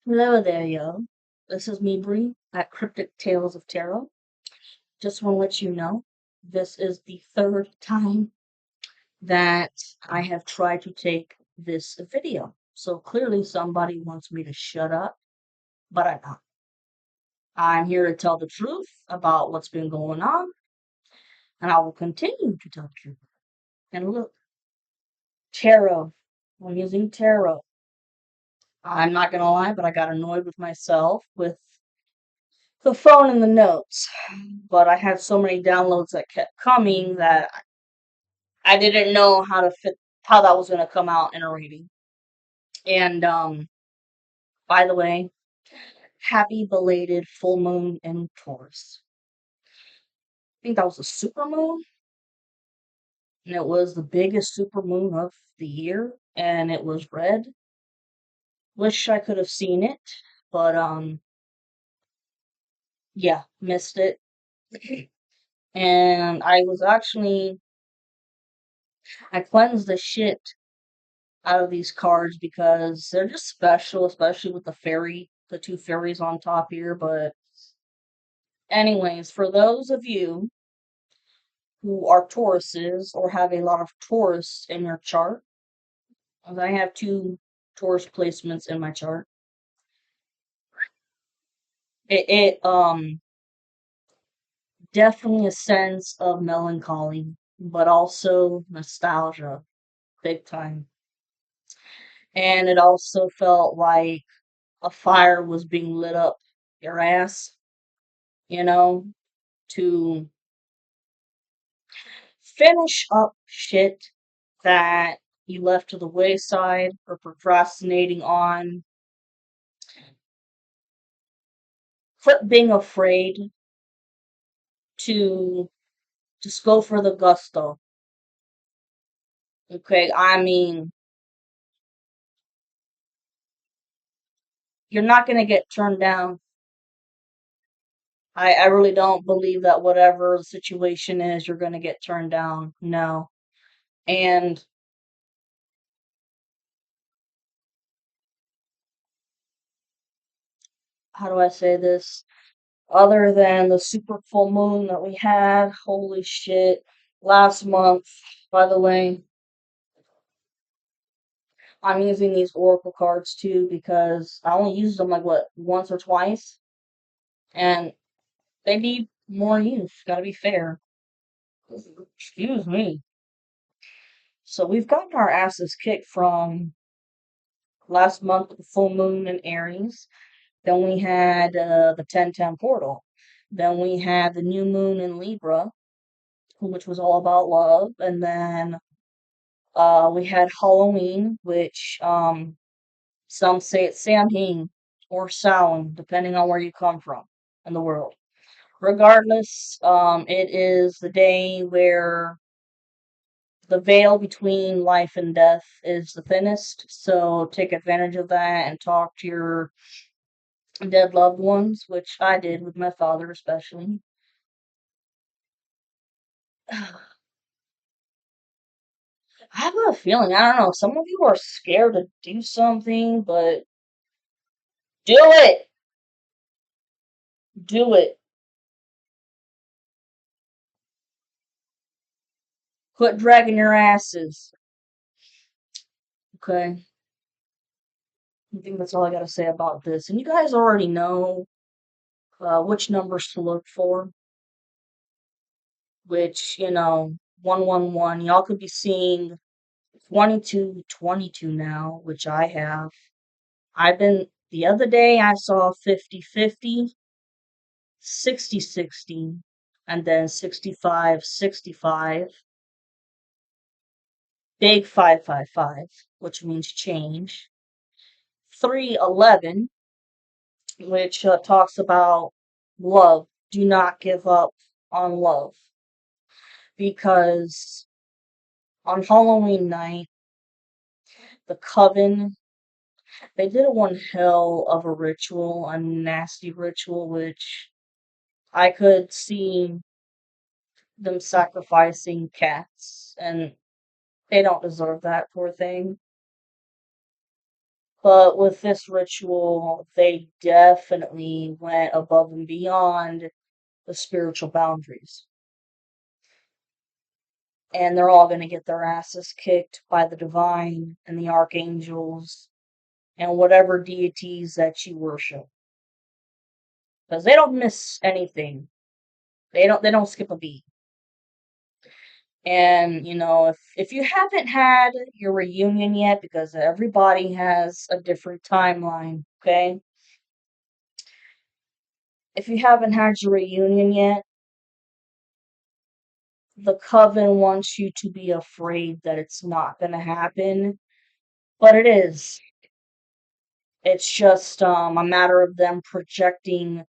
Hello there, yo. This is me, Bree, at Cryptic Tales of Tarot. Just want to let you know, this is the third time that I have tried to take this video. So clearly somebody wants me to shut up, but I'm not. I'm here to tell the truth about what's been going on, and I will continue to tell the truth. And look, tarot. I'm using tarot. I'm not gonna lie, but I got annoyed with myself with the phone and the notes. But I had so many downloads that kept coming that I didn't know how that was gonna come out in a reading. And by the way, happy belated full moon in Taurus. I think that was a super moon, and it was the biggest super moon of the year, and it was red. Wish I could have seen it, but yeah, missed it. And I cleansed the shit out of these cards because they're just special, especially with the two fairies on top here. But, anyways, for those of you who are Tauruses or have a lot of Taurus in your chart, as I have two Taurus placements in my chart, it definitely a sense of melancholy, but also nostalgia, big time. And it also felt like a fire was being lit up your ass, you know, to finish up shit that you left to the wayside or procrastinating on. Quit being afraid to just go for the gusto. Okay, I mean, you're not gonna get turned down. I really don't believe that whatever the situation is, you're gonna get turned down. No. And how do I say this? Other than the super full moon that we had, holy shit, last month, by the way, I'm using these oracle cards too because I only used them like what once or twice, and they need more use. Gotta be fair. Excuse me. So we've gotten our asses kicked from last month with the full moon in Aries. Then we had the 1010 portal. Then we had the new moon in Libra, which was all about love. And then we had Halloween, which some say it's Samhain or Samhain, depending on where you come from in the world. Regardless, it is the day where the veil between life and death is the thinnest. So take advantage of that and talk to your dead loved ones, which I did with my father, especially. I have a feeling, I don't know, some of you are scared to do something, but do it! Do it. Quit dragging your asses. Okay? I think that's all I gotta say about this. And you guys already know which numbers to look for, which, 111. Y'all could be seeing 2222 now, which I have. The other day I saw 5050, 6060, and then 6565, big 555, which means change. 311, which talks about love. Do not give up on love. Because on Halloween night, the coven, they did one hell of a ritual, a nasty ritual, which I could see them sacrificing cats, and they don't deserve that, poor thing. But with this ritual, they definitely went above and beyond the spiritual boundaries. And they're all going to get their asses kicked by the divine and the archangels and whatever deities that you worship. Because they don't miss anything. They don't skip a beat. And if you haven't had your reunion yet, because everybody has a different timeline, okay? If you haven't had your reunion yet, the coven wants you to be afraid that it's not going to happen, but it is. It's just a matter of them projecting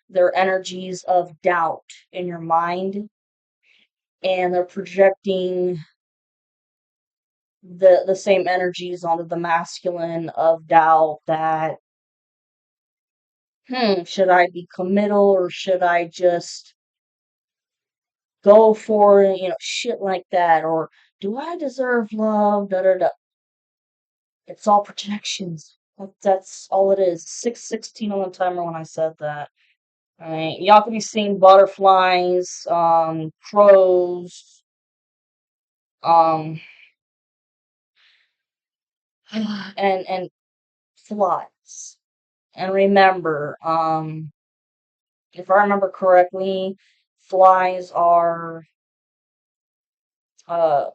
their energies of doubt in your mind, and they're projecting the same energies onto the masculine of doubt that, should I be committal or should I just go for it, shit like that, or do I deserve love, da da da. It's all projections. That's all it is. 6:16 on the timer when I said that. Alright, y'all could be seeing butterflies, crows, um, and flies. And remember, if I remember correctly, flies are uh,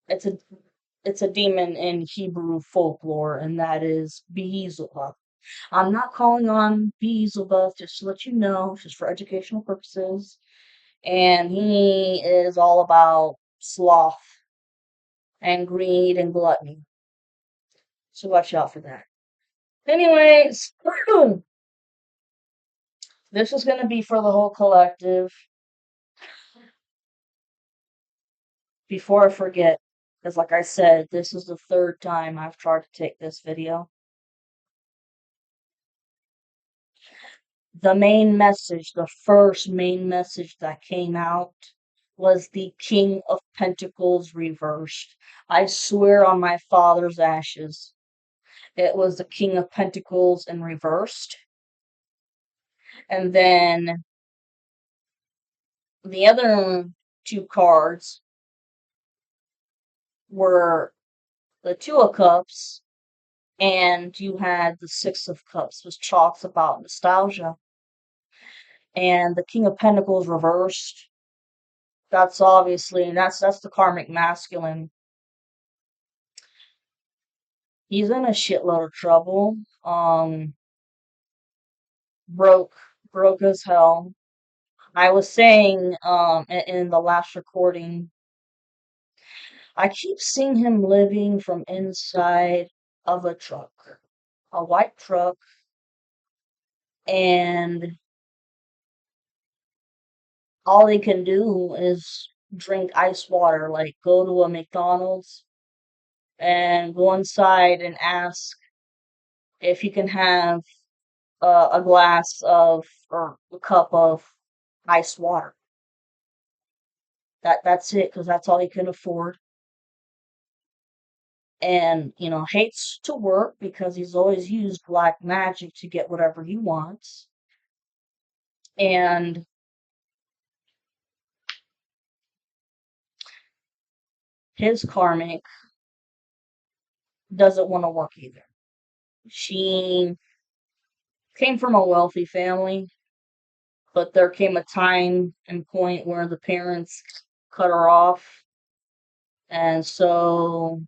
it's a demon in Hebrew folklore, and that is Beelzebub. I'm not calling on Beelzebub, just to let you know, just for educational purposes. And he is all about sloth and greed and gluttony. So watch out for that. Anyways, this is going to be for the whole collective. Before I forget, because like I said, this is the third time I've tried to take this video. The main message, the first main message that came out was the King of Pentacles reversed. I swear on my father's ashes, it was the King of Pentacles in reversed. And then the other two cards were the Two of Cups, and you had the Six of Cups, which talks about nostalgia. And the King of Pentacles reversed, that's obviously, that's the karmic masculine. He's in a shitload of trouble. Broke, broke as hell. I was saying, in the last recording, I keep seeing him living from inside of a truck, a white truck, and all he can do is drink ice water, like go to a McDonald's and go inside and ask if he can have a glass of or a cup of ice water. That's it, because that's all he can afford. And hates to work because he's always used black magic to get whatever he wants. And his karmic doesn't want to work either. She came from a wealthy family, but there came a time and point where the parents cut her off, and so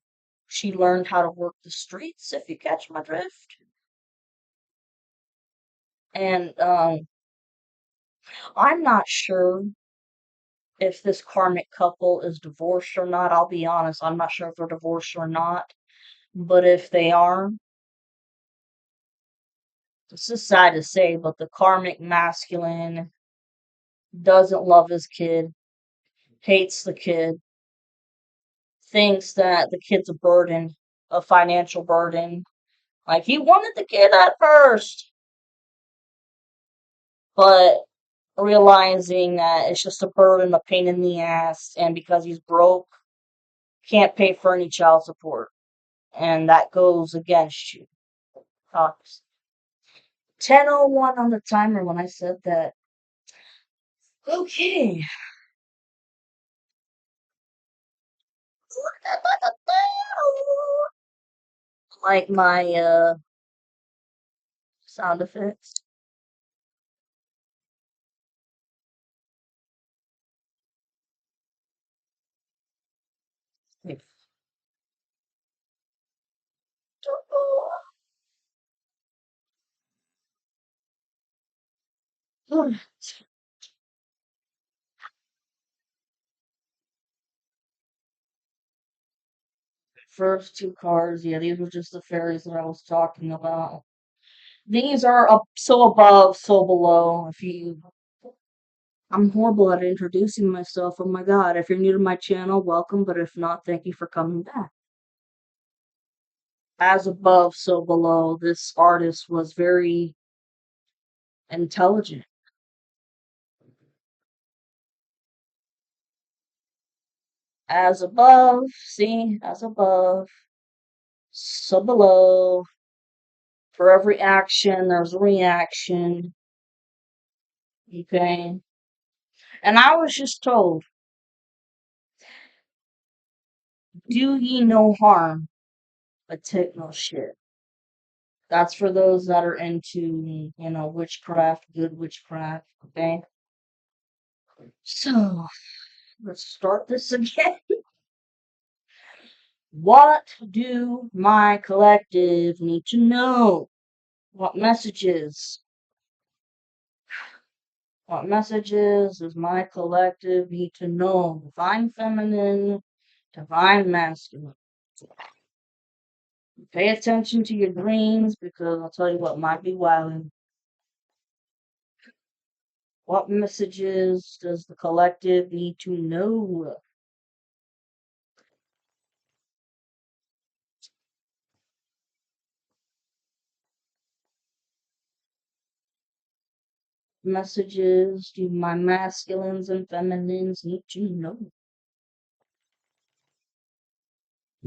she learned how to work the streets, if you catch my drift. And I'm not sure if this karmic couple is divorced or not. I'll be honest, I'm not sure if they're divorced or not. But if they are, it's just sad to say, but the karmic masculine doesn't love his kid, hates the kid, thinks that the kid's a burden, a financial burden. Like, he wanted the kid at first, but realizing that it's just a burden, a pain in the ass, and because he's broke, can't pay for any child support. And that goes against you. Talks. 10:01 on the timer when I said that. Okay. Like my sound effects. First two cards, yeah, these were just the fairies that I was talking about. These are up so above, so below. If you, I'm horrible at introducing myself. Oh my god! If you're new to my channel, welcome. But if not, thank you for coming back. As above, so below. This artist was very intelligent. As above, see, as above, so below. For every action, there's a reaction. Okay. And I was just told, do ye no harm, but take no shit. That's for those that are into, witchcraft, good witchcraft. Okay. So let's start this again. What do my collective need to know? What messages? What messages does my collective need to know? Divine feminine, divine masculine. Pay attention to your dreams because I'll tell you what might be wilding. What messages does the collective need to know? Messages do my masculines and feminines need to know?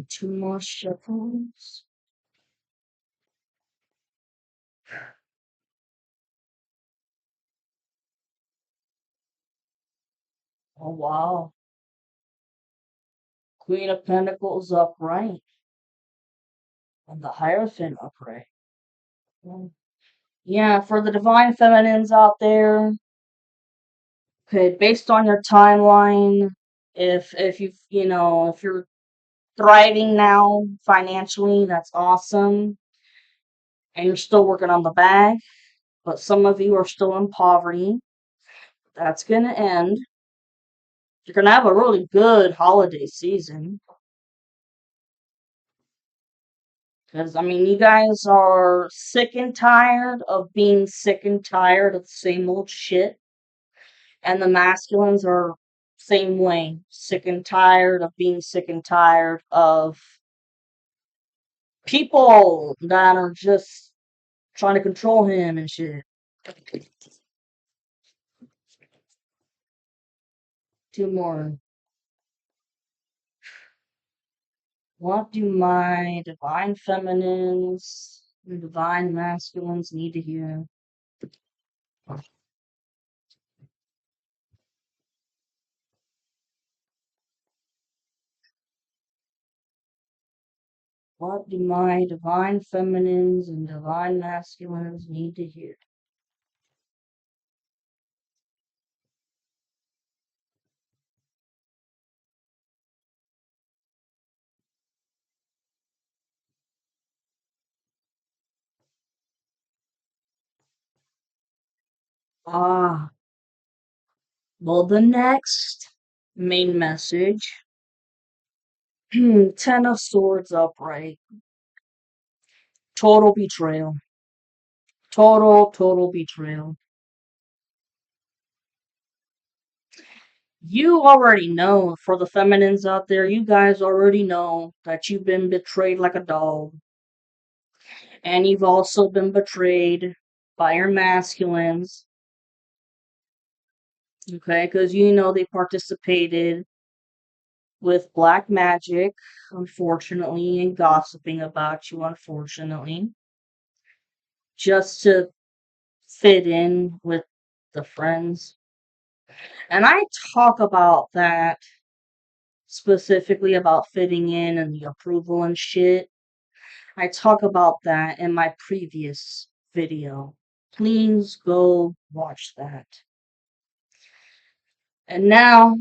Two more shuffles. Oh wow. Queen of Pentacles upright. And the Hierophant upright. Yeah, for the divine feminines out there, okay, based on your timeline, if if you're thriving now financially, that's awesome. And you're still working on the bag, but some of you are still in poverty. That's gonna end. You're gonna have a really good holiday season. Because, I mean, you guys are sick and tired of being sick and tired of the same old shit. And the masculines are same way. Sick and tired of being sick and tired of people that are just trying to control him and shit. Two more. What do my divine feminines and divine masculines need to hear? What do my divine feminines and divine masculines need to hear? Ah, well, the next main message. Ten of Swords upright. Total betrayal. Total betrayal. You already know, for the feminines out there, you guys already know that you've been betrayed like a dog. And you've also been betrayed by your masculines. Okay, because you know they participated with black magic, unfortunately, and gossiping about you, unfortunately. just to fit in with the friends. And I talk about that specifically about fitting in and the approval and shit. I talk about that in my previous video. Please go watch that. And now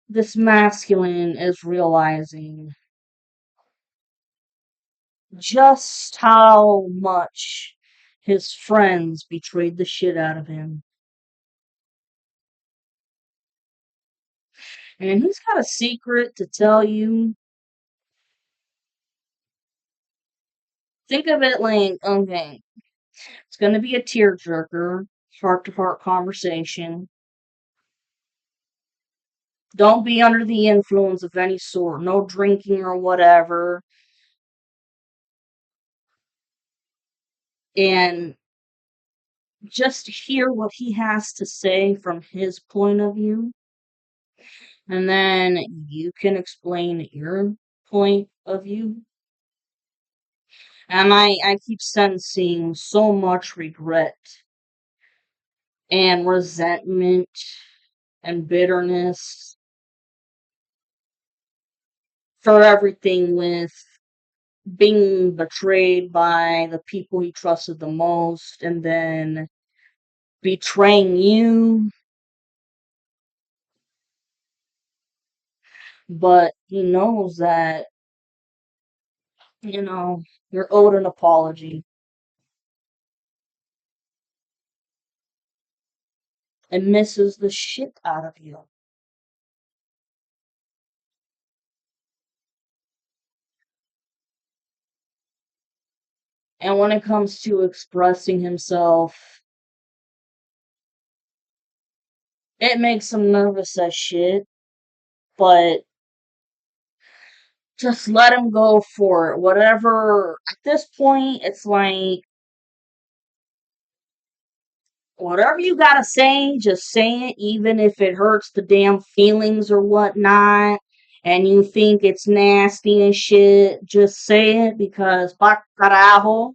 this masculine is realizing just how much his friends betrayed the shit out of him. And he's got a secret to tell you. Think of it like, okay, it's going to be a tearjerker, heart to heart conversation. Don't be under the influence of any sort, no drinking or whatever. And just hear what he has to say from his point of view. And then you can explain your point of view. And I keep sensing so much regret and resentment and bitterness for everything with being betrayed by the people he trusted the most and then betraying you. But he knows that, you know, you're owed an apology and misses the shit out of you. And when it comes to expressing himself, it makes him nervous as shit, but just let him go for it. Whatever, at this point, it's like, whatever you gotta say, just say it, even if it hurts the damn feelings or whatnot, and you think it's nasty and shit, just say it because, pa carajo,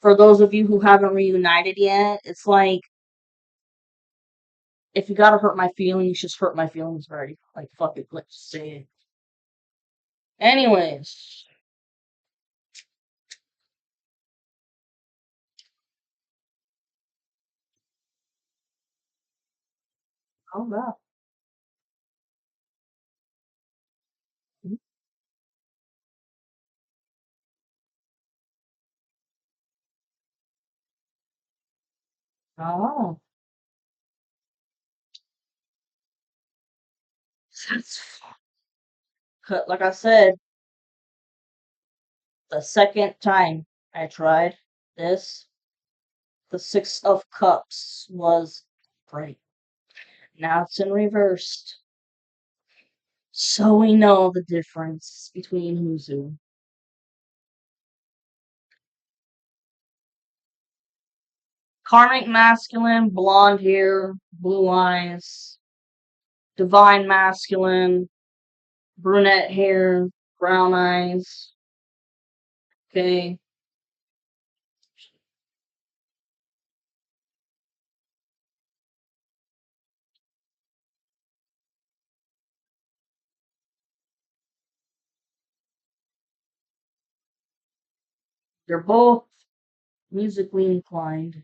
for those of you who haven't reunited yet, it's like, if you gotta hurt my feelings, just hurt my feelings already. Like, fuck it, let's just say it. Anyways, oh god. Oh, that's like I said, the second time I tried this, the Six of Cups was great. Now it's in reversed. So we know the difference between who's who. Karmic masculine, blonde hair, blue eyes. Divine masculine, brunette hair, brown eyes. Okay. They're both musically inclined.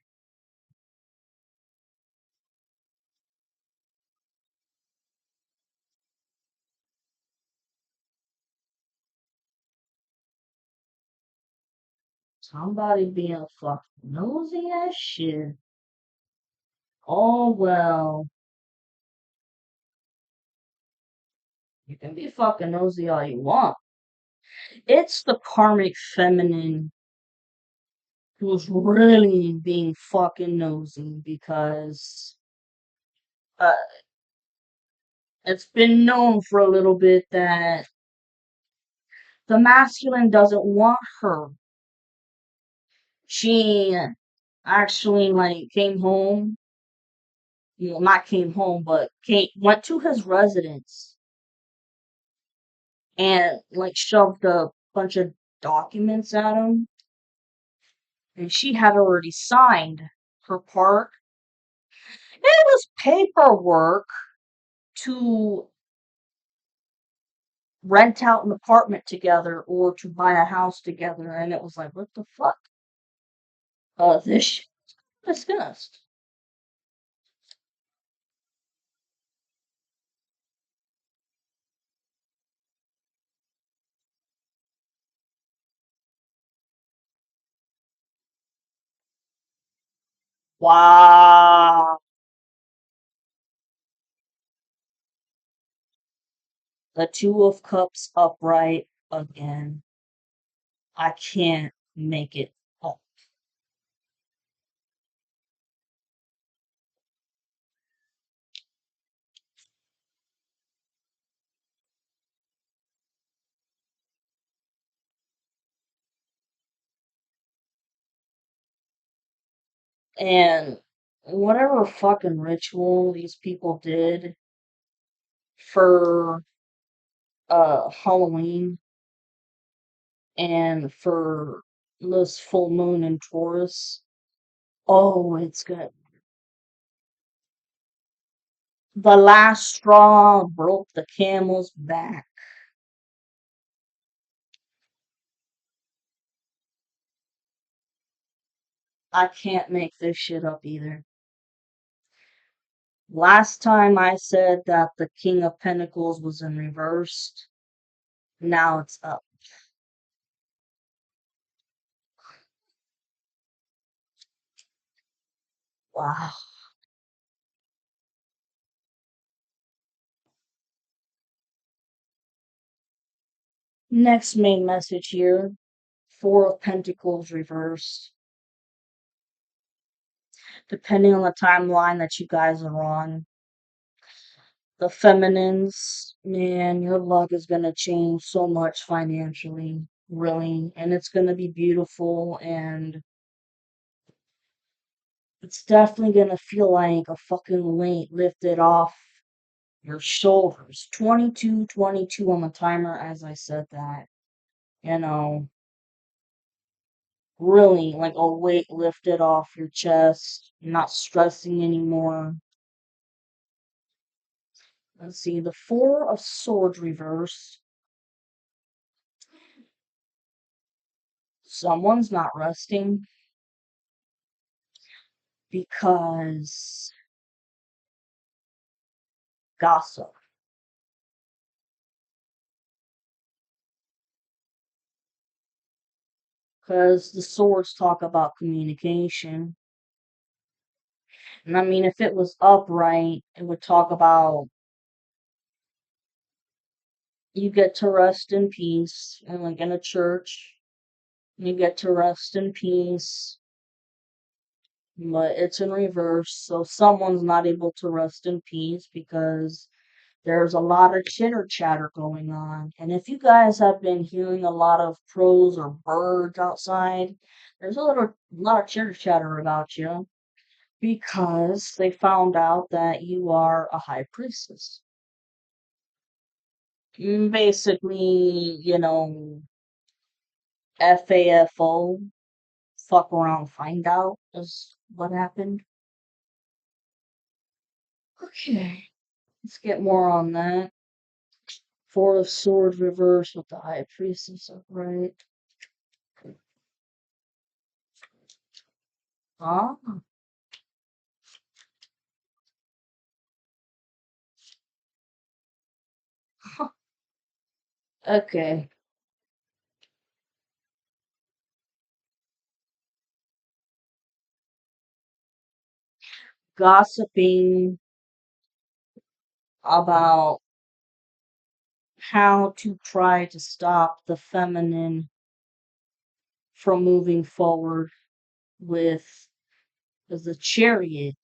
Somebody being fucking nosy as shit. Oh well. You can be fucking nosy all you want. It's the karmic feminine who's really being fucking nosy because uh, it's been known for a little bit that the masculine doesn't want her. She actually like came home, well, not came home, but went to his residence and like shoved a bunch of documents at him and she had already signed her part. It was paperwork to rent out an apartment together or to buy a house together, and it was like, what the fuck? This shit was discussed. Wow. The Two of Cups upright again. I can't make it up. And whatever fucking ritual these people did for Halloween and for this full moon in Taurus. Oh, it's good. The last straw broke the camel's back. I can't make this shit up either. Last time I said that the King of Pentacles was in reversed. Now it's up. Wow. Next main message here. Four of Pentacles reversed. Depending on the timeline that you guys are on, the feminines, man, your luck is going to change so much financially, really. And it's going to be beautiful, and it's definitely going to feel like a fucking weight lifted off your shoulders. 22, 22 on the timer as I said that. You know, really like a weight lifted off your chest. You're not stressing anymore. Let's see, the Four of Swords reversed. Someone's not resting because gossip. Because the swords talk about communication. And I mean, if it was upright, it would talk about you get to rest in peace. And like in a church, you get to rest in peace. But it's in reverse. So someone's not able to rest in peace because there's a lot of chitter chatter going on. And if you guys have been hearing a lot of crows or birds outside, there's lot of chitter chatter about you because they found out that you are a high priestess. Basically, FAFO, fuck around, find out is what happened. Okay, let's get more on that. Four of Swords reversed with the High Priestess upright. Ah, okay. Gossiping about how to try to stop the feminine from moving forward with, because the chariot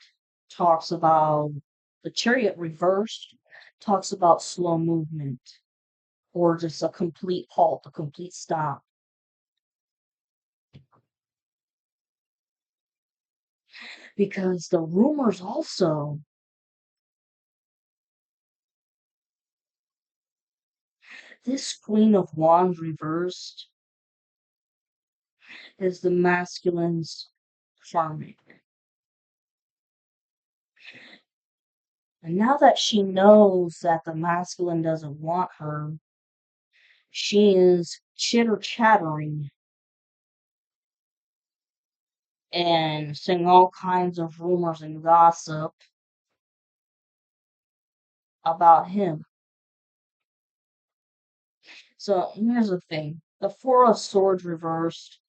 reversed talks about slow movement or just a complete halt, a complete stop. Because the rumors also, this Queen of Wands reversed, is the masculine's karmic. And now that she knows that the masculine doesn't want her, she is chitter chattering and saying all kinds of rumors and gossip about him. So here's the thing. The Four of Swords reversed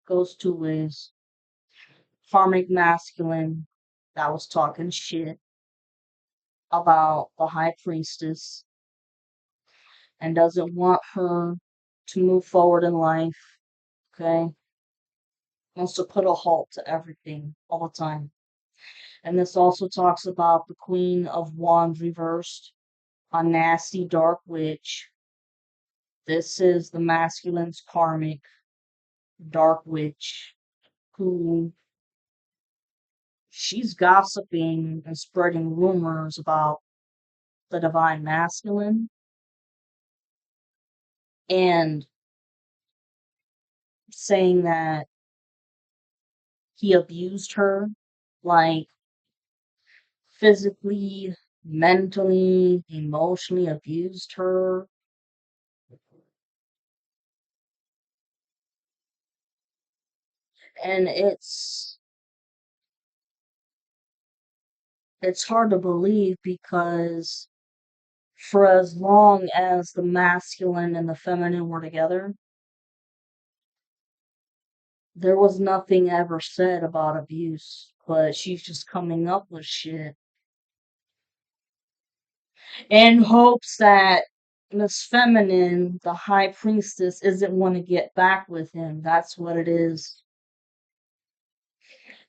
goes two ways. Karmic masculine that was talking shit about the High Priestess and doesn't want her to move forward in life, okay? Wants to put a halt to everything all the time. And this also talks about the Queen of Wands reversed, a nasty dark witch. This is the masculine's karmic dark witch who she's gossiping and spreading rumors about the divine masculine and saying that he abused her, like physically, mentally, emotionally abused her. And it's hard to believe because for as long as the masculine and the feminine were together, there was nothing ever said about abuse, but she's just coming up with shit in hopes that Miss Feminine, the high priestess, isn't want to get back with him. That's what it is.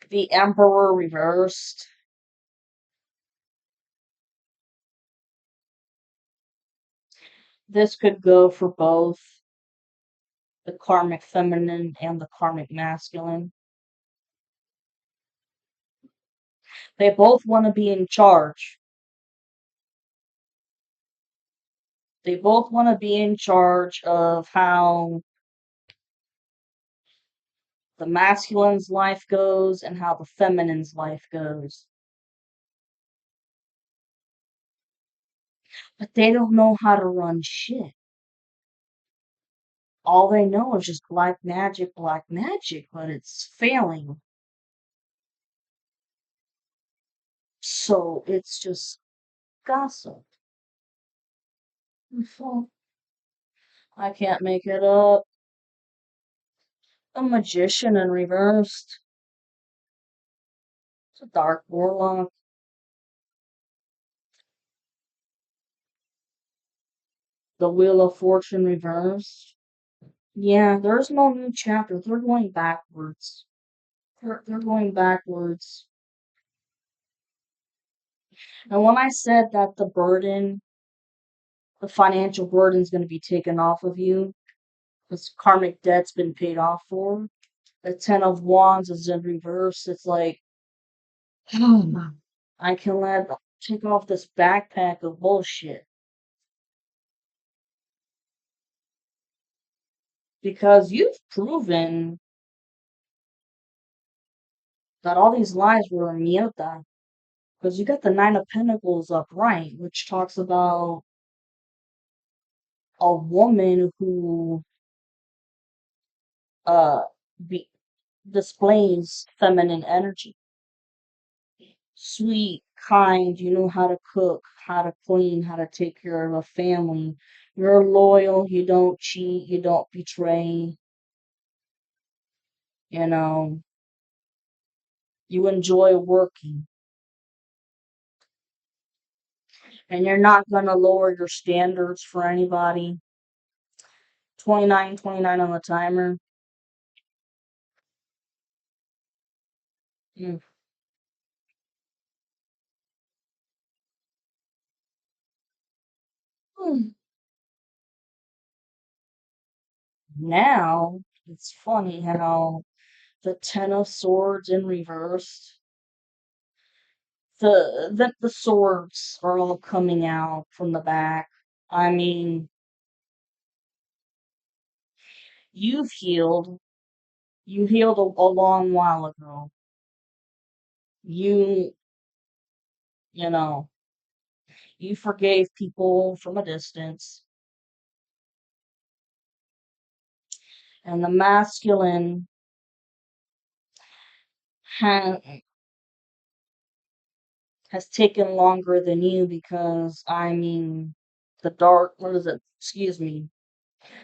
The Emperor reversed. This could go for both the karmic feminine and the karmic masculine. They both want to be in charge. They both want to be in charge of how the masculine's life goes and how the feminine's life goes. But they don't know how to run shit. All they know is just black magic, but it's failing. So it's just gossip. I can't make it up. A magician in reversed. It's a dark warlock. The Wheel of Fortune reversed. Yeah, there's no new chapter. They're going backwards. They're going backwards. And when I said that the financial burden is going to be taken off of you, because karmic debt's been paid off for, the Ten of Wands is in reverse. It's like, I can take off this backpack of bullshit. Because you've proven that all these lies were mierda. Because you got the Nine of Pentacles upright, which talks about a woman who uh be, displays feminine energy. Sweet, kind, you know how to cook, how to clean, how to take care of a family. You're loyal, you don't cheat, you don't betray, you know, you enjoy working. And you're not gonna lower your standards for anybody. 29, 29 on the timer. Mm. Hmm. Now, it's funny how the Ten of Swords in reverse, the swords are all coming out from the back. I mean, You've healed. You healed a long while ago. You, you know, you forgave people from a distance. And the masculine ha- has taken longer than you because, I mean, what is it? Excuse me.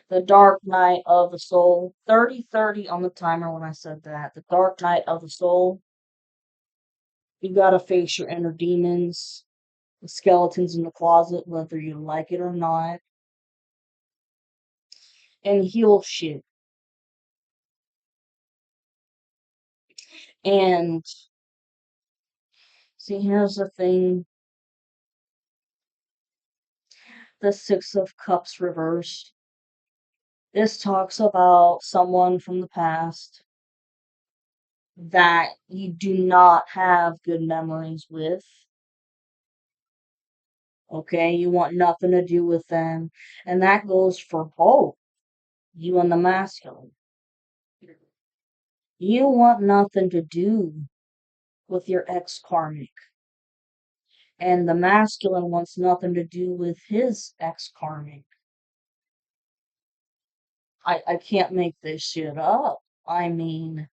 The dark night of the soul. 30-30 on the timer when I said that. The dark night of the soul. You gotta face your inner demons, the skeletons in the closet, whether you like it or not, and heal shit. And see, here's the thing. The Six of Cups reversed. This talks about someone from the past that you do not have good memories with. Okay, you want nothing to do with them. And that goes for both you and the masculine. You want nothing to do with your ex karmic. And the masculine wants nothing to do with his ex karmic. I can't make this shit up. I mean,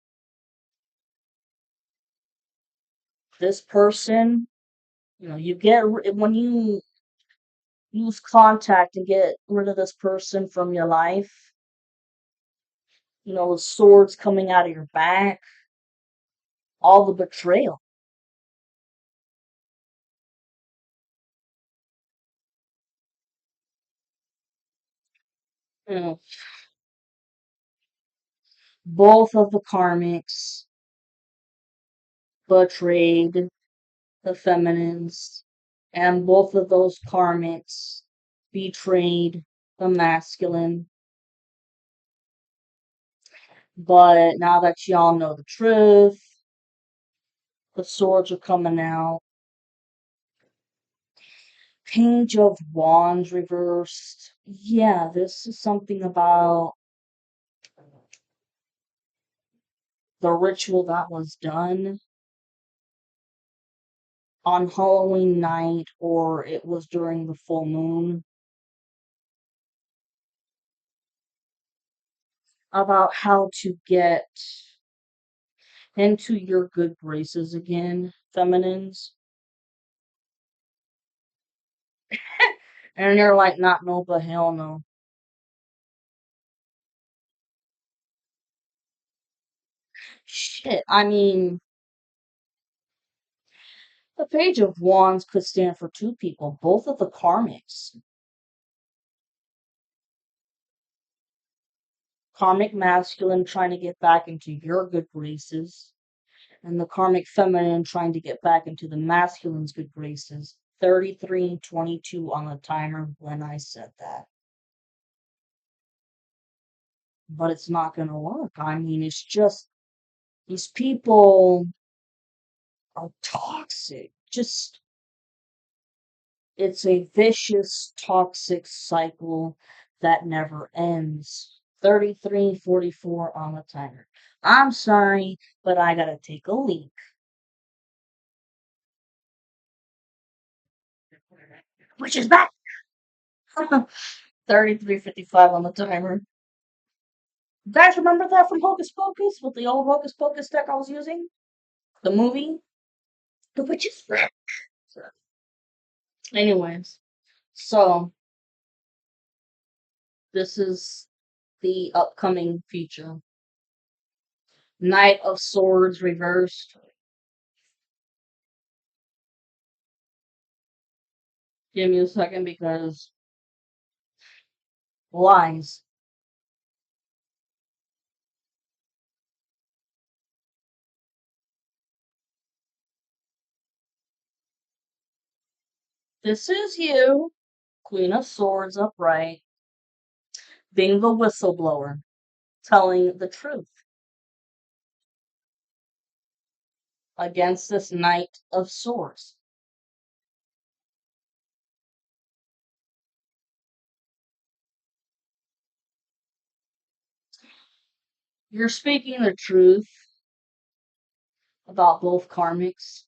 this person, you when you lose contact and get rid of this person from your life, the swords coming out of your back, all the betrayal. You know, both of the karmics betrayed the feminines, and both of those karmics betrayed the masculine. But now that y'all know the truth, the swords are coming out. Page of Wands reversed. Yeah, this is something about the ritual that was done on Halloween night, or it was during the full moon, about how to get into your good graces again, feminines. And they're like, not no, but hell no. Shit, I mean, the Page of Wands could stand for two people, both of the karmics. Karmic masculine trying to get back into your good graces, and the karmic feminine trying to get back into the masculine's good graces. 33:22 on the timer when I said that. But it's not going to work. I mean, it's just these people are toxic. Just, it's a vicious, toxic cycle that never ends. 33:44 on the timer. I'm sorry, but I gotta take a leak. Which is back. 33:55 on the timer. You guys remember that from Hocus Pocus with the old Hocus Pocus deck I was using? The movie? The witch is back. Anyways, so this is the upcoming feature. Knight of Swords reversed. Give me a second because lies. This is you, Queen of Swords upright, being the whistleblower, telling the truth against this Knight of Swords. You're speaking the truth about both karmics,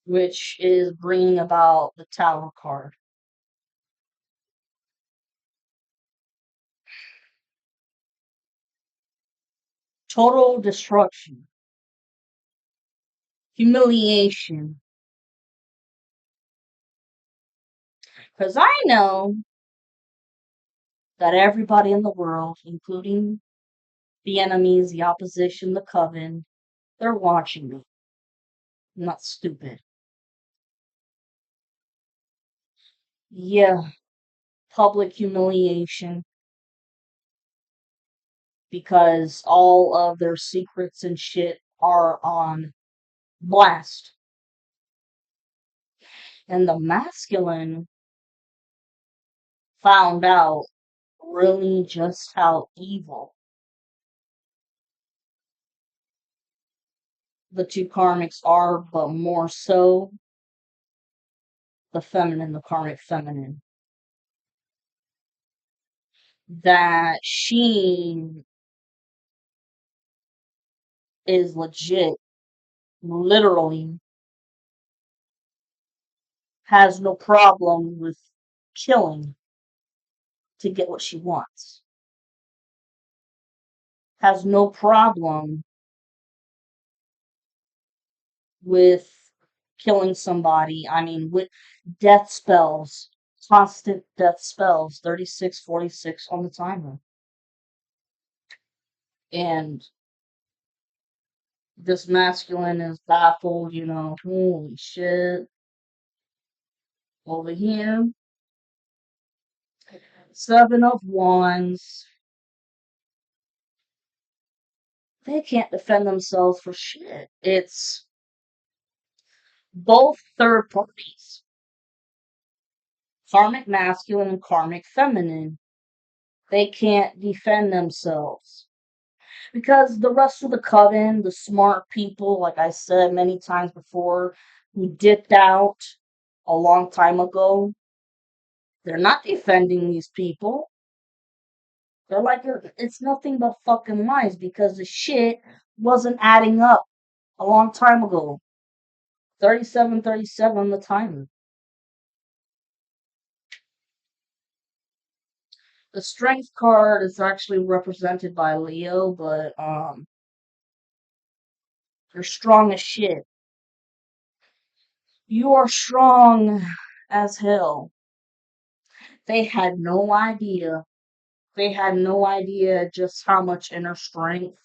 which is bringing about the Tower card. Total destruction, humiliation. Because I know that everybody in the world, including the enemies, the opposition, the coven, they're watching me. I'm not stupid. Yeah, public humiliation because all of their secrets and shit are on blast. And the masculine found out really just how evil the two karmics are, but more so the feminine, the karmic feminine. That she is legit, literally has no problem with killing to get what she wants. Has no problem with killing somebody. I mean, with death spells, constant death spells, 36, 46 on the timer. And this masculine is baffled, holy shit. Over here, Seven of Wands. They can't defend themselves for shit. It's both third parties, karmic masculine and karmic feminine. They can't defend themselves. Because the rest of the coven, the smart people, like I said many times before, who dipped out a long time ago, they're not defending these people. They're like, it's nothing but fucking lies because the shit wasn't adding up a long time ago. 37, 37 on the timer. The strength card is actually represented by Leo, but you're strong as shit. You are strong as hell. They had no idea. They had no idea just how much inner strength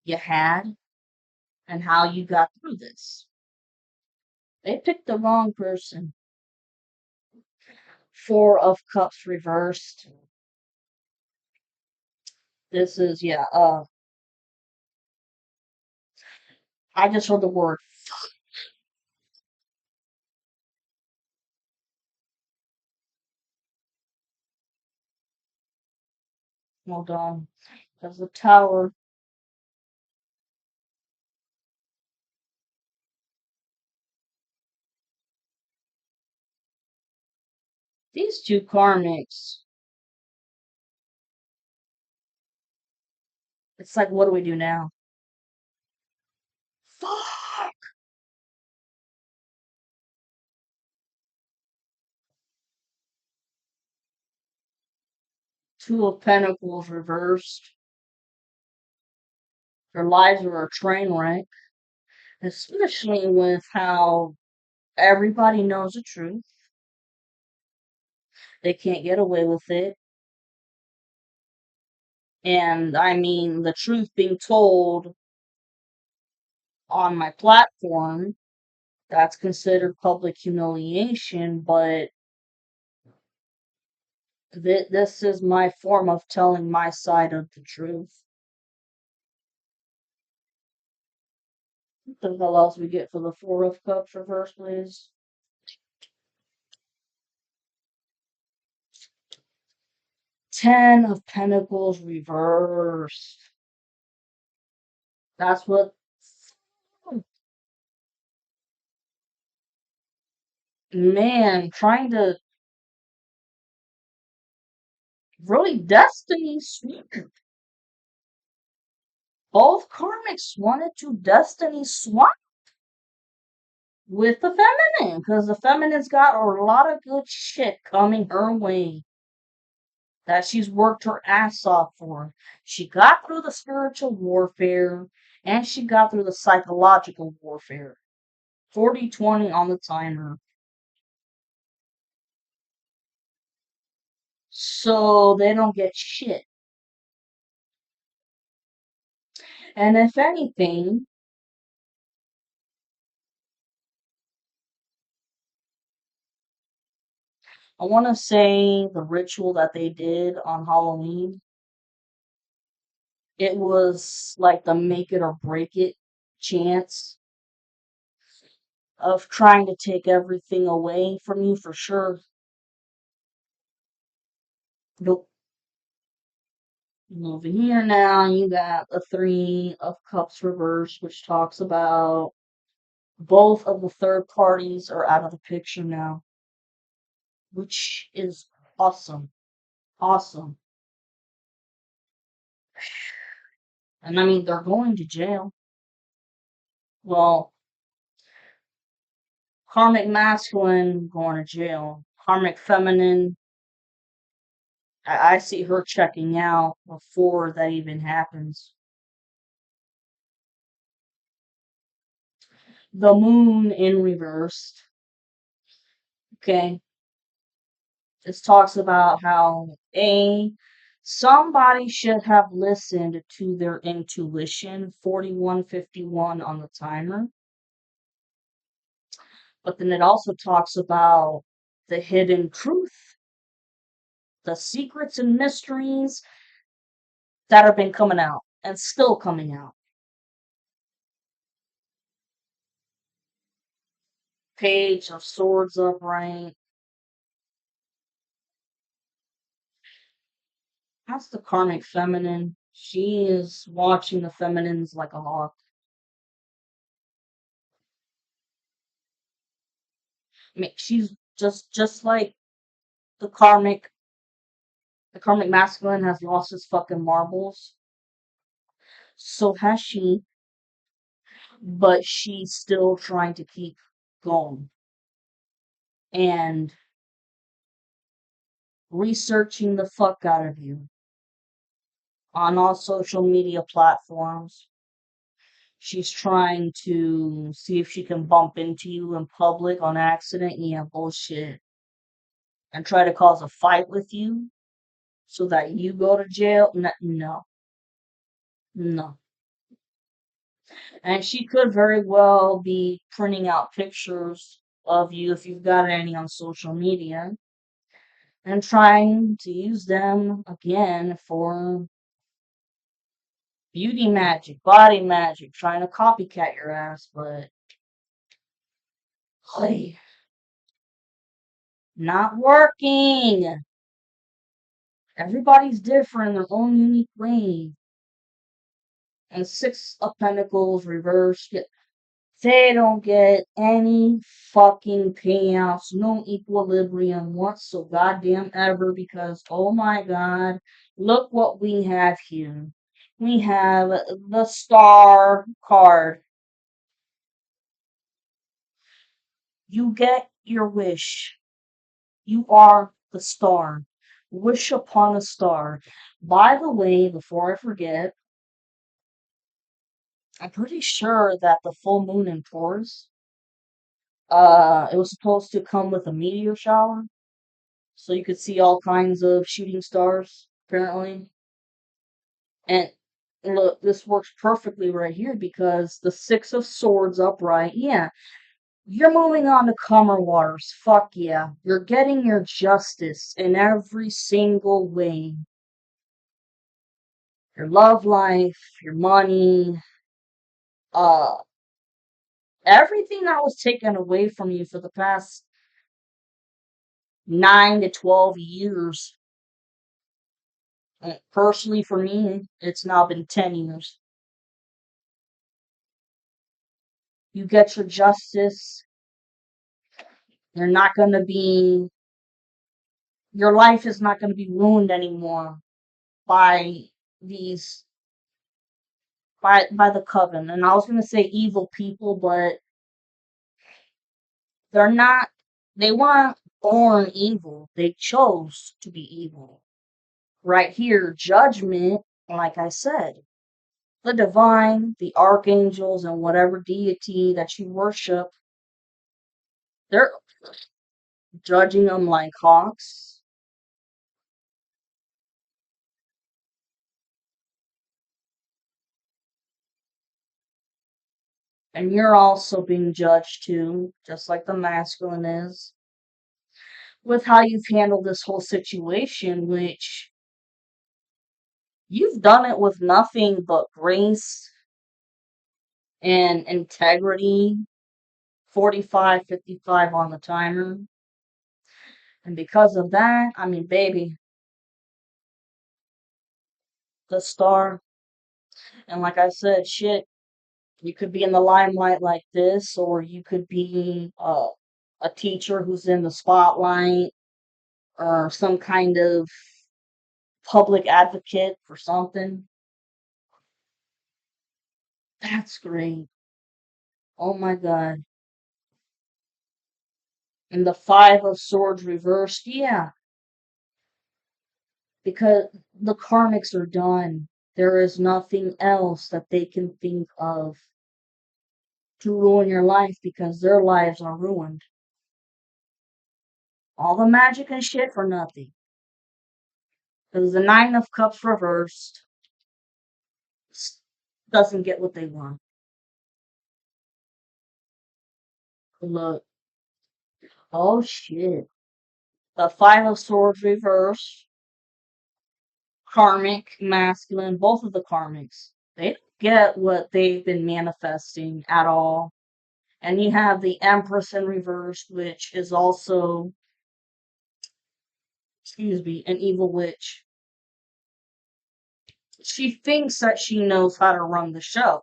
you had and how you got through this. They picked the wrong person. Four of Cups reversed. This is, yeah, I just heard the word. Hold on. There's the Tower. These two karmics, it's like, what do we do now? Fuck! Two of Pentacles reversed. Their lives are a train wreck, especially with how everybody knows the truth. They can't get away with it. And I mean, the truth being told on my platform, that's considered public humiliation, but this is my form of telling my side of the truth. What the hell else we get for the Four of Cups reverse, please? Ten of Pentacles reversed. That's what. Man, trying to Really, destiny swap. Both karmics wanted to destiny swap with the feminine because the feminine's got a lot of good shit coming her way that she's worked her ass off for. She got through the spiritual warfare and she got through the psychological warfare. 40/20 on the timer. So they don't get shit. And if anything, I want to say the ritual that they did on Halloween, it was like the make it or break it chance of trying to take everything away from you for sure. Nope. Over here now, you got a Three of Cups reverse, which talks about both of the third parties are out of the picture now, which is awesome. Awesome. And I mean, they're going to jail. Well, karmic masculine going to jail. Karmic feminine, I see her checking out before that even happens. The moon in reverse. Okay. This talks about how somebody should have listened to their intuition, 4151 on the timer. But then it also talks about the hidden truth, the secrets and mysteries that have been coming out and still coming out. Page of Swords upright. That's the karmic feminine. She is watching the feminines like a hawk. I mean, she's just like the karmic masculine has lost his fucking marbles. So has she, but she's still trying to keep going and researching the fuck out of you on all social media platforms. She's trying to see if she can bump into you in public on accident. Yeah, bullshit. And try to cause a fight with you so that you go to jail. No, no. And she could very well be printing out pictures of you if you've got any on social media and trying to use them again for beauty magic, body magic, trying to copycat your ass, but hey, not working. Everybody's different in their own unique way. And Six of Pentacles reversed. They don't get any fucking payouts, no equilibrium once so goddamn ever because, oh my god, look what we have here. We have the Star card. You get your wish. You are the star. Wish upon a star. By the way, before I forget, I'm pretty sure that the full moon in Taurus, it was supposed to come with a meteor shower. So you could see all kinds of shooting stars, apparently. And look, this works perfectly right here because the Six of Swords upright, yeah, you're moving on to calmer waters. Fuck yeah. You're getting your justice in every single way. Your love life, your money, uh, everything that was taken away from you for the past 9 to 12 years. Personally, for me, it's now been 10 years. You get your justice. You're not going to be Your life is not going to be ruined anymore by these by the coven. And I was going to say evil people, but they're not. They weren't born evil. They chose to be evil. Right here, judgment, like I said, the divine, the archangels, and whatever deity that you worship, they're judging them like hawks. And you're also being judged too, just like the masculine is, with how you've handled this whole situation, which you've done it with nothing but grace and integrity. 45, 55 on the timer. And because of that, I mean, baby, the star. And like I said, shit, you could be in the limelight like this, or you could be a teacher who's in the spotlight, or some kind of public advocate for something. That's great. Oh my God. And the Five of Swords reversed, yeah, because the karmics are done. There is nothing else that they can think of to ruin your life because their lives are ruined. All the magic and shit for nothing. Because the Nine of Cups reversed doesn't get what they want. Look. Oh shit. The Five of Swords reversed. Karmic, masculine, both of the karmics. They don't get what they've been manifesting at all. And you have the Empress in reverse, which is also, excuse me, an evil witch. She thinks that she knows how to run the show.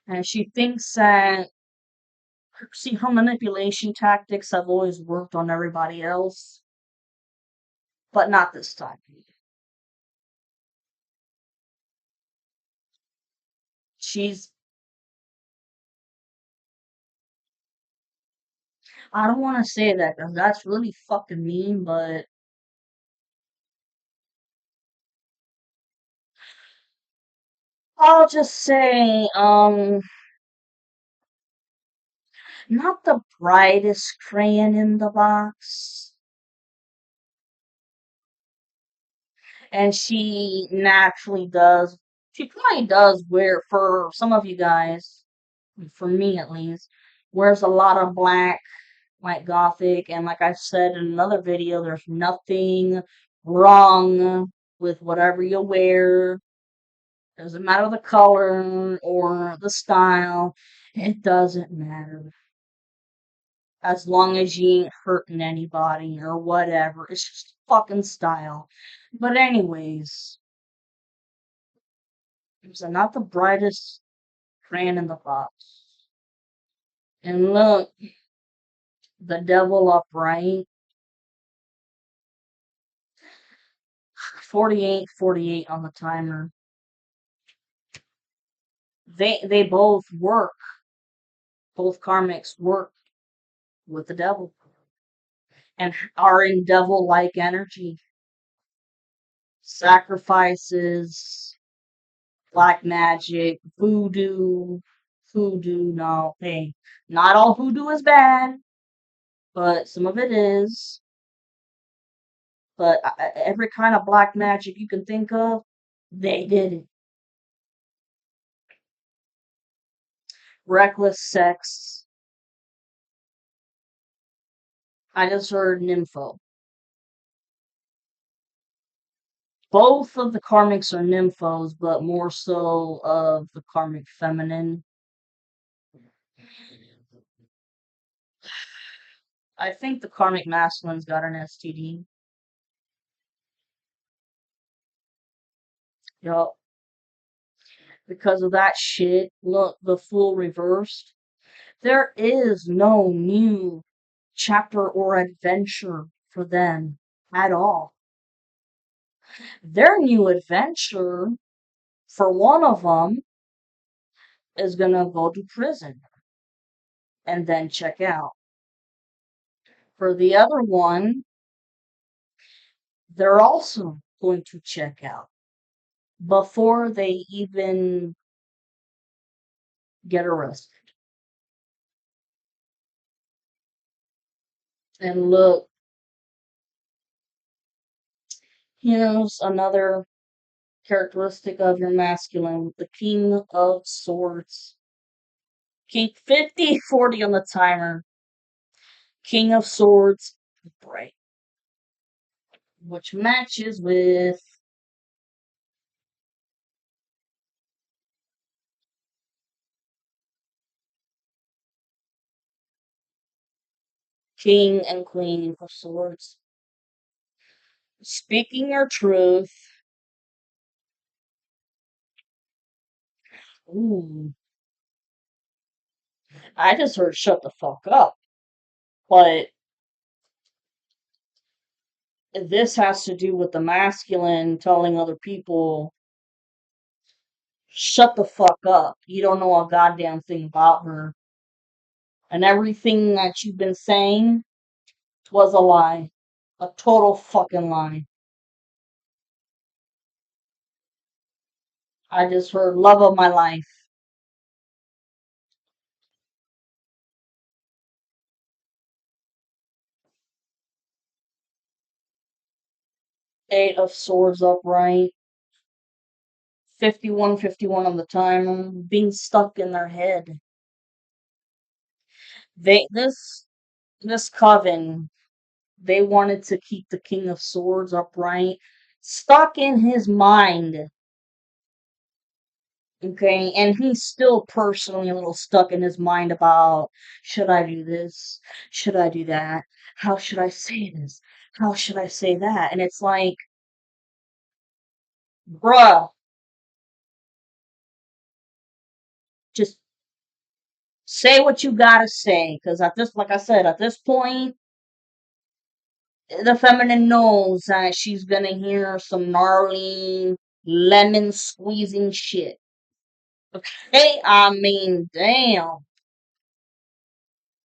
And she thinks that, see, her manipulation tactics have always worked on everybody else, but not this time. She's, I don't want to say that because that's really fucking mean, but I'll just say, not the brightest crayon in the box. And she naturally does, she probably does wear, for some of you guys, for me at least, wears a lot of black, like gothic, and like I said in another video, there's nothing wrong with whatever you wear. Doesn't matter the color or the style. It doesn't matter. As long as you ain't hurting anybody or whatever. It's just fucking style. But anyways, it's not the brightest crayon in the box. And look, the devil upright. 48, 48 on the timer. They both work. Both karmics work with the devil and are in devil-like energy. Sacrifices, black magic, voodoo, no, hey, not all voodoo is bad, but some of it is. But every kind of black magic you can think of, they did it. Reckless sex. I just heard nympho. Both of the karmics are nymphos, but more so of the karmic feminine. I think the karmic masculine's got an STD. Yup. Because of that shit. Look, the Fool reversed. There is no new chapter or adventure for them at all. Their new adventure, for one of them, is gonna go to prison and then check out. For the other one, they're also going to check out before they even get arrested. And look, here's another characteristic of your masculine, the King of Swords. King 50-40 on the timer. King of Swords, bright, which matches with King and Queen of Swords. Speaking your truth. Ooh, I just heard shut the fuck up. But this has to do with the masculine telling other people, shut the fuck up. You don't know a goddamn thing about her. And everything that you've been saying was a lie. A total fucking lie. I just heard love of my life. Eight of Swords upright. 51-51 on the timer. Being stuck in their head. They this coven, they wanted to keep the King of Swords upright, stuck in his mind. Okay, and he's still personally a little stuck in his mind about, should I do this? Should I do that? How should I say this? How should I say that? And it's like, bruh, just say what you gotta say. Because at this, like I said, at this point, the feminine knows that she's gonna hear some gnarly, lemon squeezing shit. Okay, I mean, damn.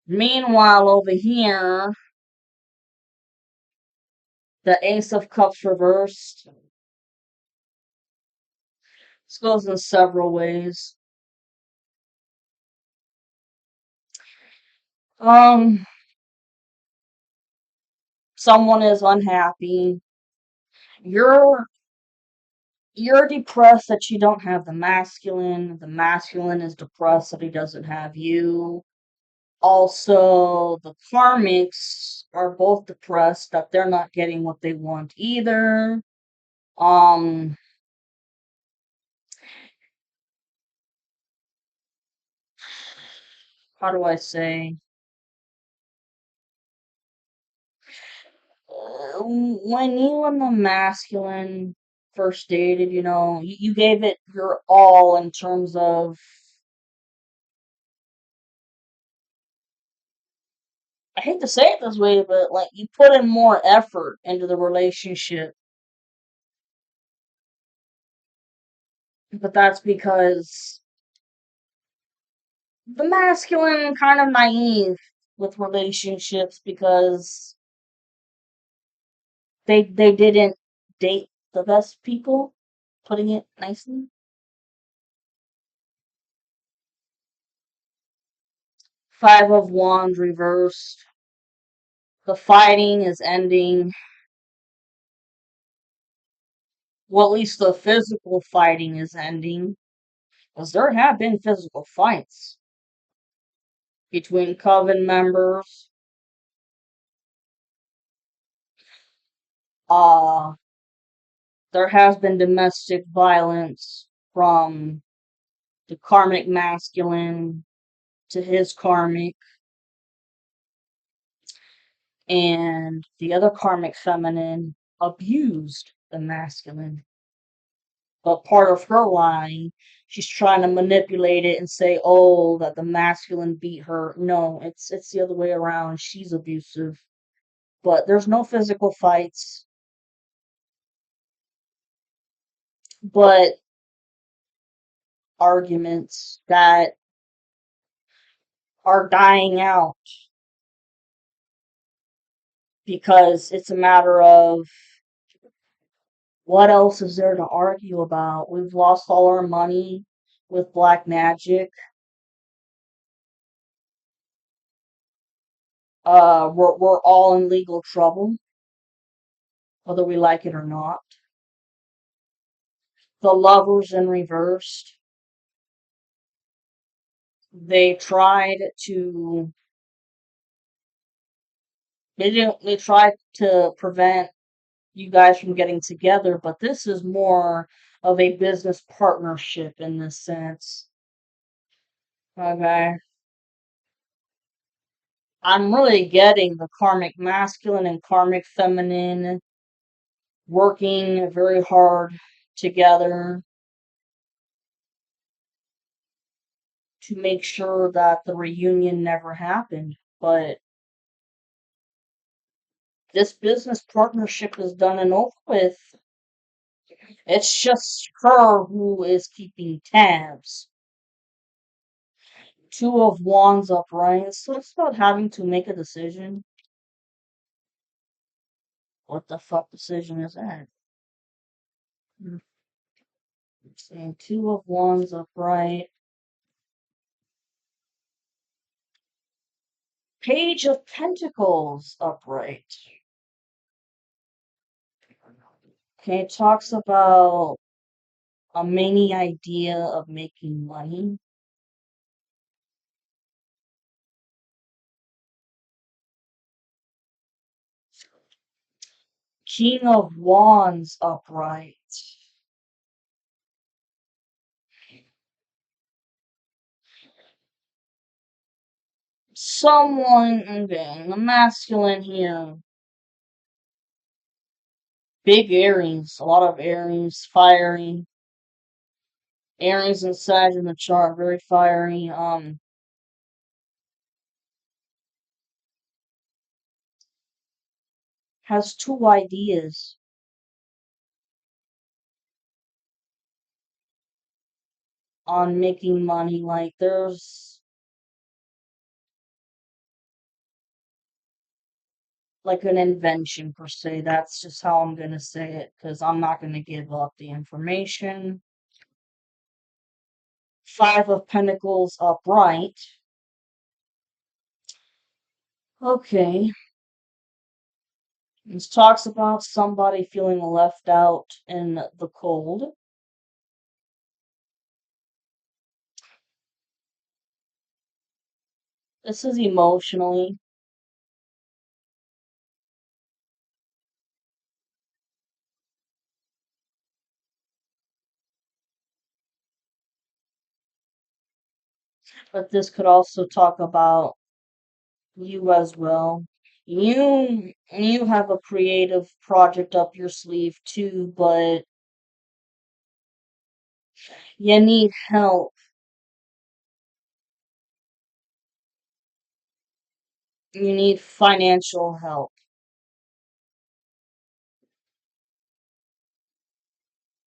Meanwhile, over here, the Ace of Cups reversed. This goes in several ways. Um, someone is unhappy. You're you're depressed that you don't have the masculine. The masculine is depressed that he doesn't have you. Also, the karmics are both depressed that they're not getting what they want either. Um, how do I say? When you and the masculine first dated, you gave it your all in terms of, I hate to say it this way, but like you put in more effort into the relationship. But that's because the masculine kind of naive with relationships because they didn't date the best people, putting it nicely. Five of Wands reversed. The fighting is ending. Well, at least the physical fighting is ending. Because there have been physical fights between coven members. Uh, there has been domestic violence from the karmic masculine to his karmic, and the other karmic feminine abused the masculine. But part of her lying, she's trying to manipulate it and say, "Oh, that the masculine beat her." No, it's the other way around. She's abusive. But there's no physical fights, but arguments that are dying out because it's a matter of what else is there to argue about? We've lost all our money with black magic. We're all in legal trouble, whether we like it or not. The lovers in reversed. They tried to they tried to prevent you guys from getting together, but this is more of a business partnership in this sense. Okay. I'm really getting the karmic masculine and karmic feminine working very hard together to make sure that the reunion never happened. But this business partnership is done and over with. It's just her who is keeping tabs. Two of Wands upright. So it's about having to make a decision. What the fuck decision is that? Hmm. Saying Two of Wands upright. Page of Pentacles upright. Okay, it talks about a many idea of making money. King of Wands upright. Someone, okay, the masculine here. Big Aries, a lot of Aries, fiery. Aries and Sag in the chart, very fiery. Has two ideas on making money. Like there's like an invention per se. That's just how I'm gonna say it because I'm not gonna give up the information. Five of Pentacles upright. Okay. This talks about somebody feeling left out in the cold. This is emotionally. But this could also talk about you as well. You have a creative project up your sleeve too, but you need help. You need financial help.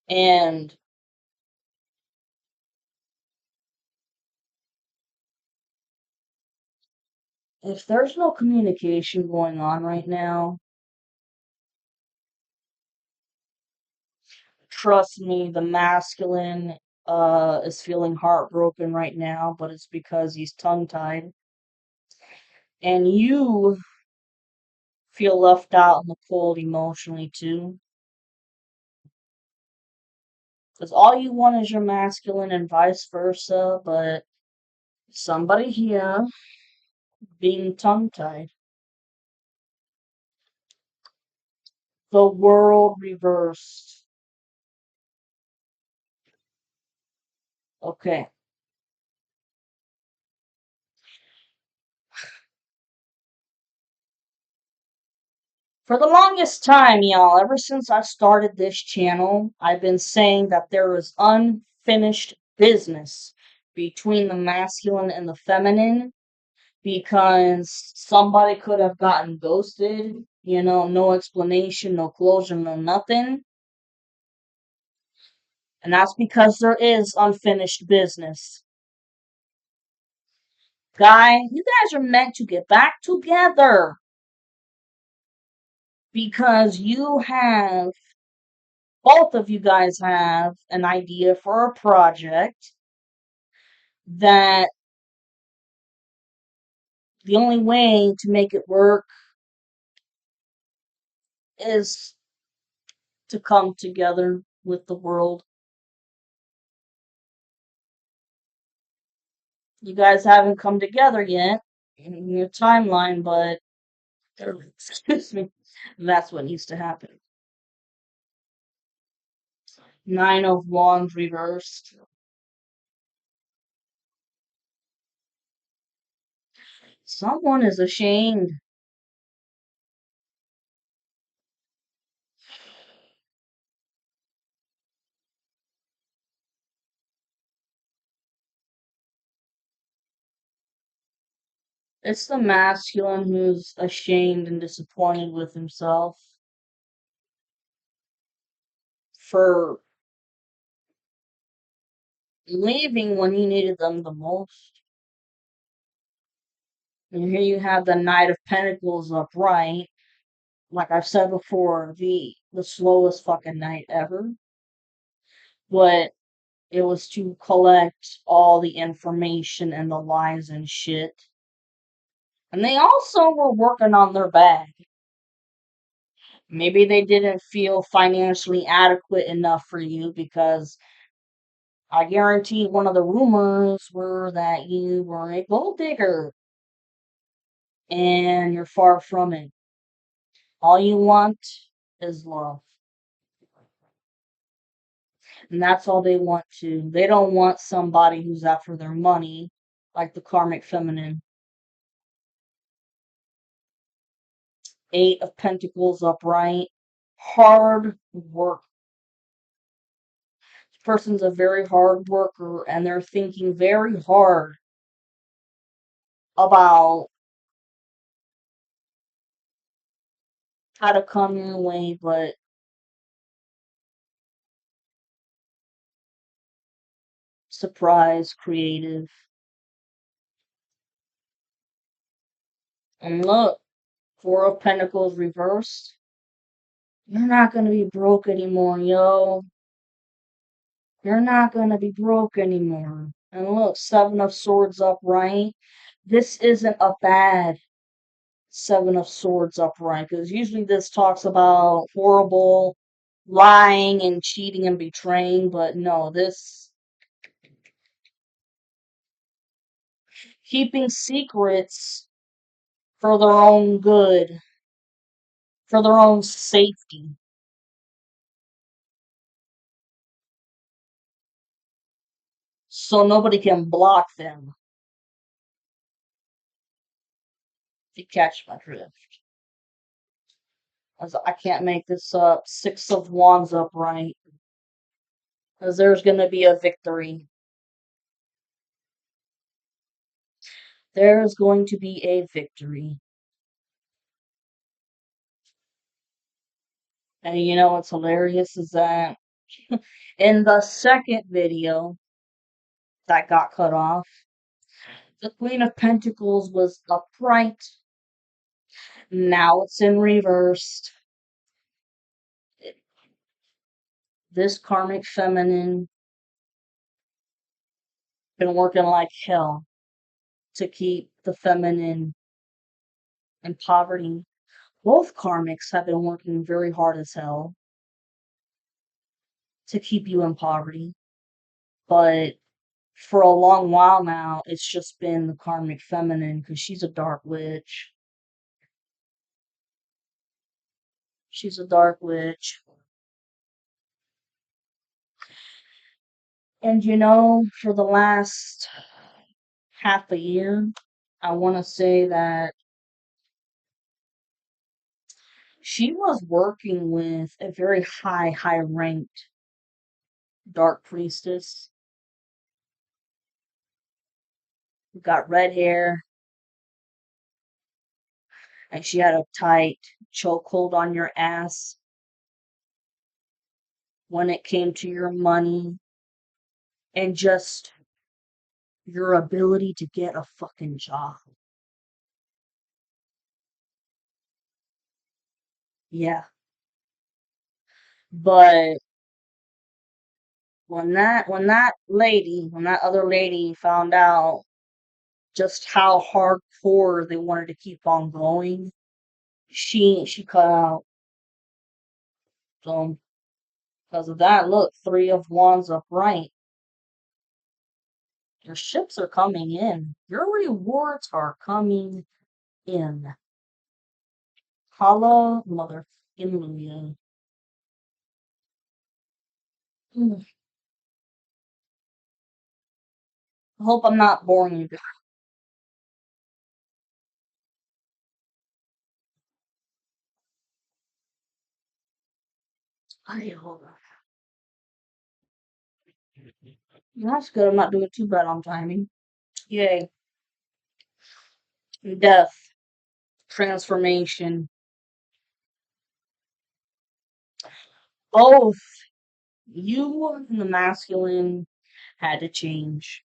And if there's no communication going on right now, trust me, the masculine is feeling heartbroken right now, but it's because he's tongue-tied. And you feel left out in the cold emotionally too. Because all you want is your masculine and vice versa, but somebody here being tongue-tied. The world reversed. Okay. For the longest time, y'all, ever since I started this channel, I've been saying that there is unfinished business between the masculine and the feminine because somebody could have gotten ghosted, no explanation, no closure, no nothing. And that's because there is unfinished business. Guy, you guys are meant to get back together because both of you guys have an idea for a project that the only way to make it work is to come together with the world. You guys haven't come together yet in your timeline, but excuse me, that's what needs to happen. Nine of Wands reversed. Someone is ashamed. It's the masculine who's ashamed and disappointed with himself for leaving when he needed them the most. And here you have the Knight of Pentacles upright. Like I've said before, the slowest fucking night ever. But it was to collect all the information and the lies and shit. And they also were working on their bag. Maybe they didn't feel financially adequate enough for you because I guarantee one of the rumors were that you were a gold digger and you're far from it. All you want is love. And that's all they want to. They don't want somebody who's after their money, like the karmic feminine. Eight of Pentacles upright. Hard work. This person's a very hard worker and they're thinking very hard about how to come your way, but surprise, creative. And look, Four of Pentacles reversed. You're not going to be broke anymore, yo. You're not going to be broke anymore. And look, Seven of Swords upright. This isn't a bad Seven of Swords upright, because usually this talks about horrible lying and cheating and betraying, but no, this keeping secrets for their own good, for their own safety. So nobody can block them. If you catch my drift. As I can't make this up. Six of Wands upright. Because there's going to be a victory. There's going to be a victory. And you know what's hilarious is that in the second video that got cut off, the Queen of Pentacles was upright. Now it's in reversed. This karmic feminine been working like hell to keep the feminine in poverty. Both karmics have been working very hard as hell to keep you in poverty. But for a long while now, it's just been the karmic feminine because she's a dark witch. She's a dark witch. And for the last half a year, I want to say that She was working with a very high ranked dark priestess who got red hair, and she had a tight chokehold on your ass when it came to your money and just your ability to get a fucking job. Yeah. But when that other lady found out just how hardcore they wanted to keep on going, she cut out. So because of that, look, three of wands upright. Your ships are coming in. Your rewards are coming in. Holla motherfucking I hope I'm not boring you guys. Hey, hold on. That's good. I'm not doing too bad on timing. Yay. Death. Transformation. Both you and the masculine had to change.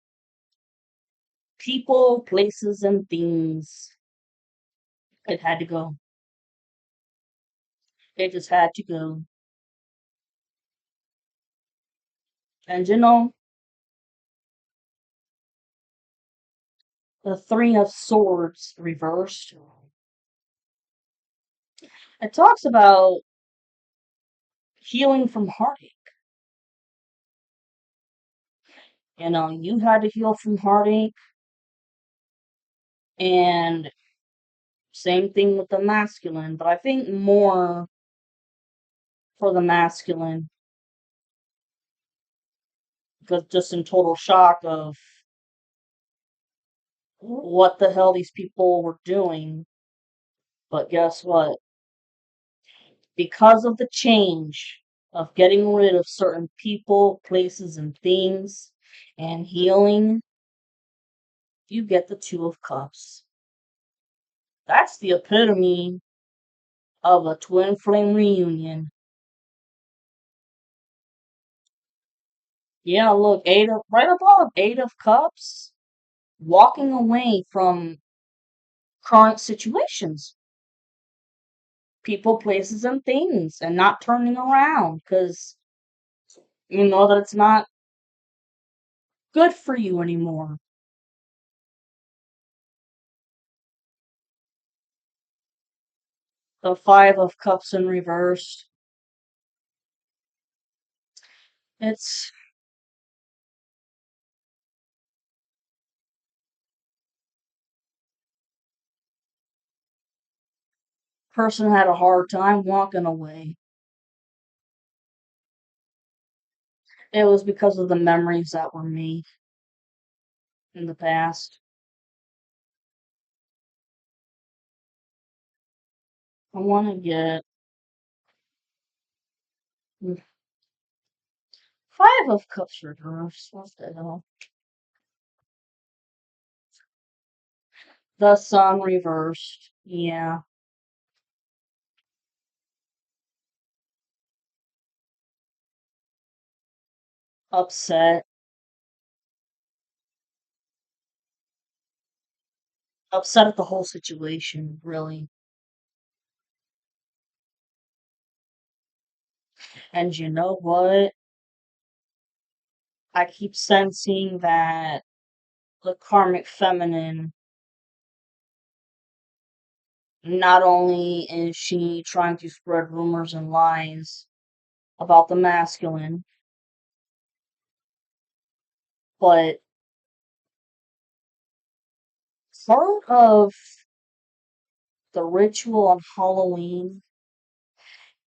People, places, and things. It had to go. It just had to go. And you know, the Three of Swords reversed. It talks about healing from heartache. You know, you had to heal from heartache, and same thing with the masculine, but I think more for the masculine because just in total shock of what the hell these people were doing. But guess what? Because of the change of getting rid of certain people, places, and things and healing, you get the Two of Cups. That's the epitome of a twin flame reunion. Yeah, look, right above Eight of Cups, walking away from current situations, people, places, and things, and not turning around because you know that it's not good for you anymore. The Five of Cups in reverse. It's person had a hard time walking away. It was because of the memories that were made in the past. I want to get Five of Cups reversed. What the hell? The Sun reversed. Yeah. Upset. Upset at the whole situation, really. And you know what? I keep sensing that the karmic feminine, not only is she trying to spread rumors and lies about the masculine, but part of the ritual on Halloween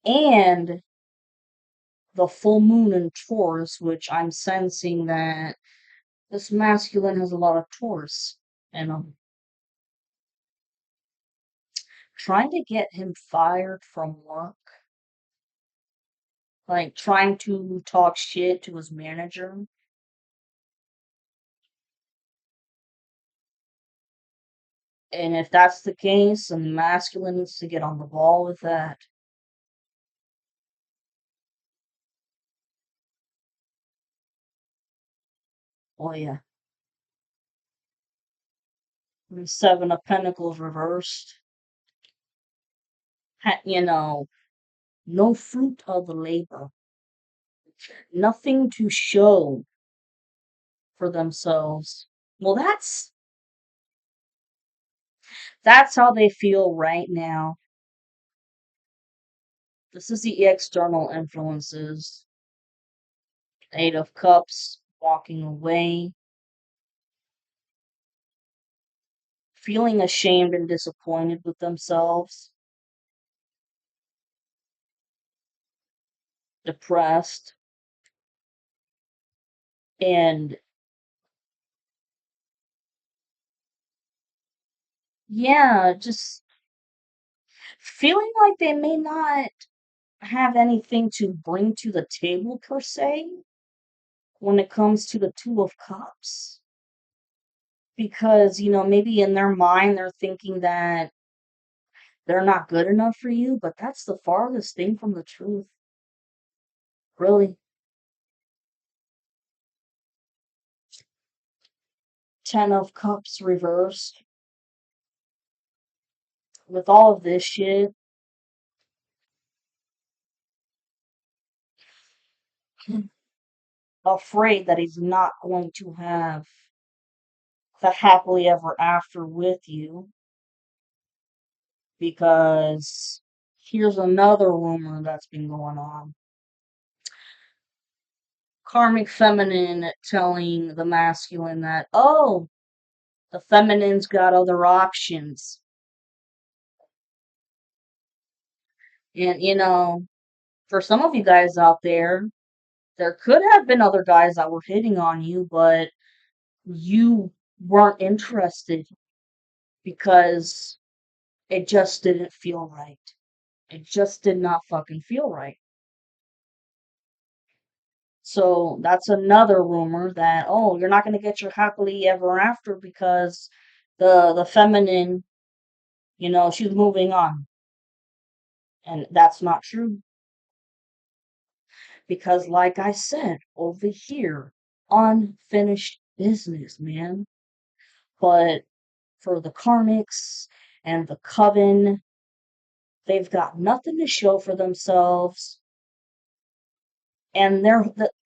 and the full moon in Taurus, which I'm sensing that this masculine has a lot of Taurus in him. trying to get him fired from work, like trying to talk shit to his manager. And if that's the case, then the masculine needs to get on the ball with that. Oh yeah. The Seven of Pentacles reversed. You know, no fruit of the labor. Nothing to show for themselves. Well, that's how they feel right now. This is the external influences. Eight of Cups, walking away, feeling ashamed and disappointed with themselves, depressed, and yeah, just feeling like they may not have anything to bring to the table per se when it comes to the Two of Cups. Because, maybe in their mind they're thinking that they're not good enough for you, but that's the farthest thing from the truth. Really. Ten of Cups reversed. With all of this shit, afraid that he's not going to have the happily ever after with you, because here's another rumor that's been going on. Karmic feminine telling the masculine that, oh, the feminine's got other options. And, for some of you guys out there could have been other guys that were hitting on you, but you weren't interested because it just didn't feel right. It just did not fucking feel right. So that's another rumor that, oh, you're not going to get your happily ever after because the feminine, she's moving on. And that's not true. Because like I said, over here, unfinished business, man. But for the karmics and the coven, they've got nothing to show for themselves, and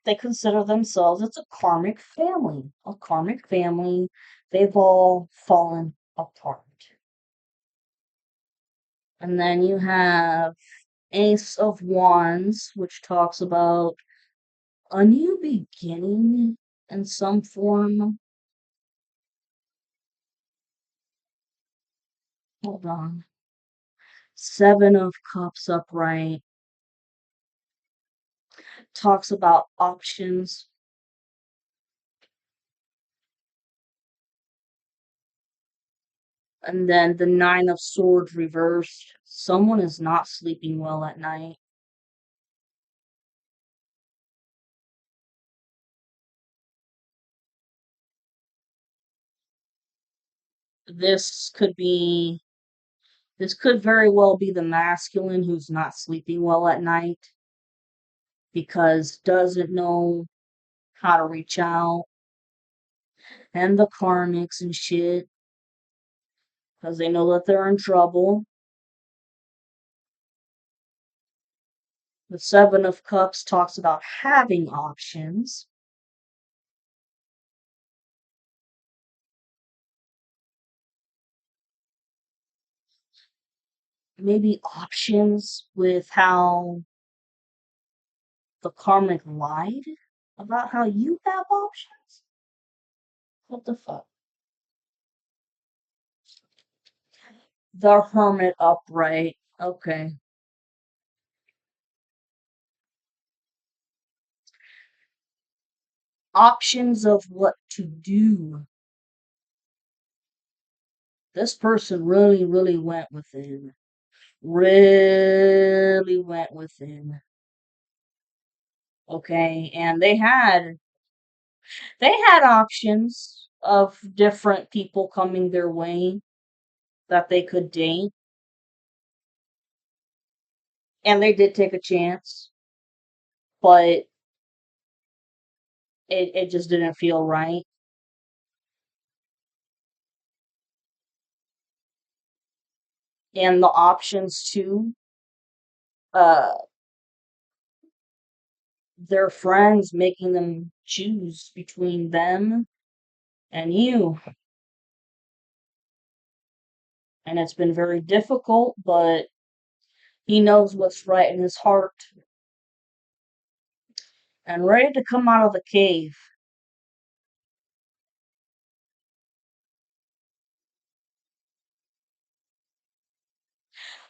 they consider themselves, it's a karmic family. A karmic family. They've all fallen apart. And then you have Ace of Wands, which talks about a new beginning in some form. Hold on. Seven of Cups upright talks about options. And then the Nine of Swords reversed. Someone is not sleeping well at night. This could be, this could very well be the masculine who's not sleeping well at night because doesn't know how to reach out, and the karmics and shit because they know that they're in trouble. The Seven of Cups talks about having options. Maybe options with how the karmic lied about how you have options. What the fuck? The Hermit upright. Okay. Options of what to do. This person really, really went within. really went within. Okay, and they had options of different people coming their way that they could date, and they did take a chance, but it just didn't feel right. And the options too, uh, their friends making them choose between them and you. And it's been very difficult, but he knows what's right in his heart and ready to come out of the cave.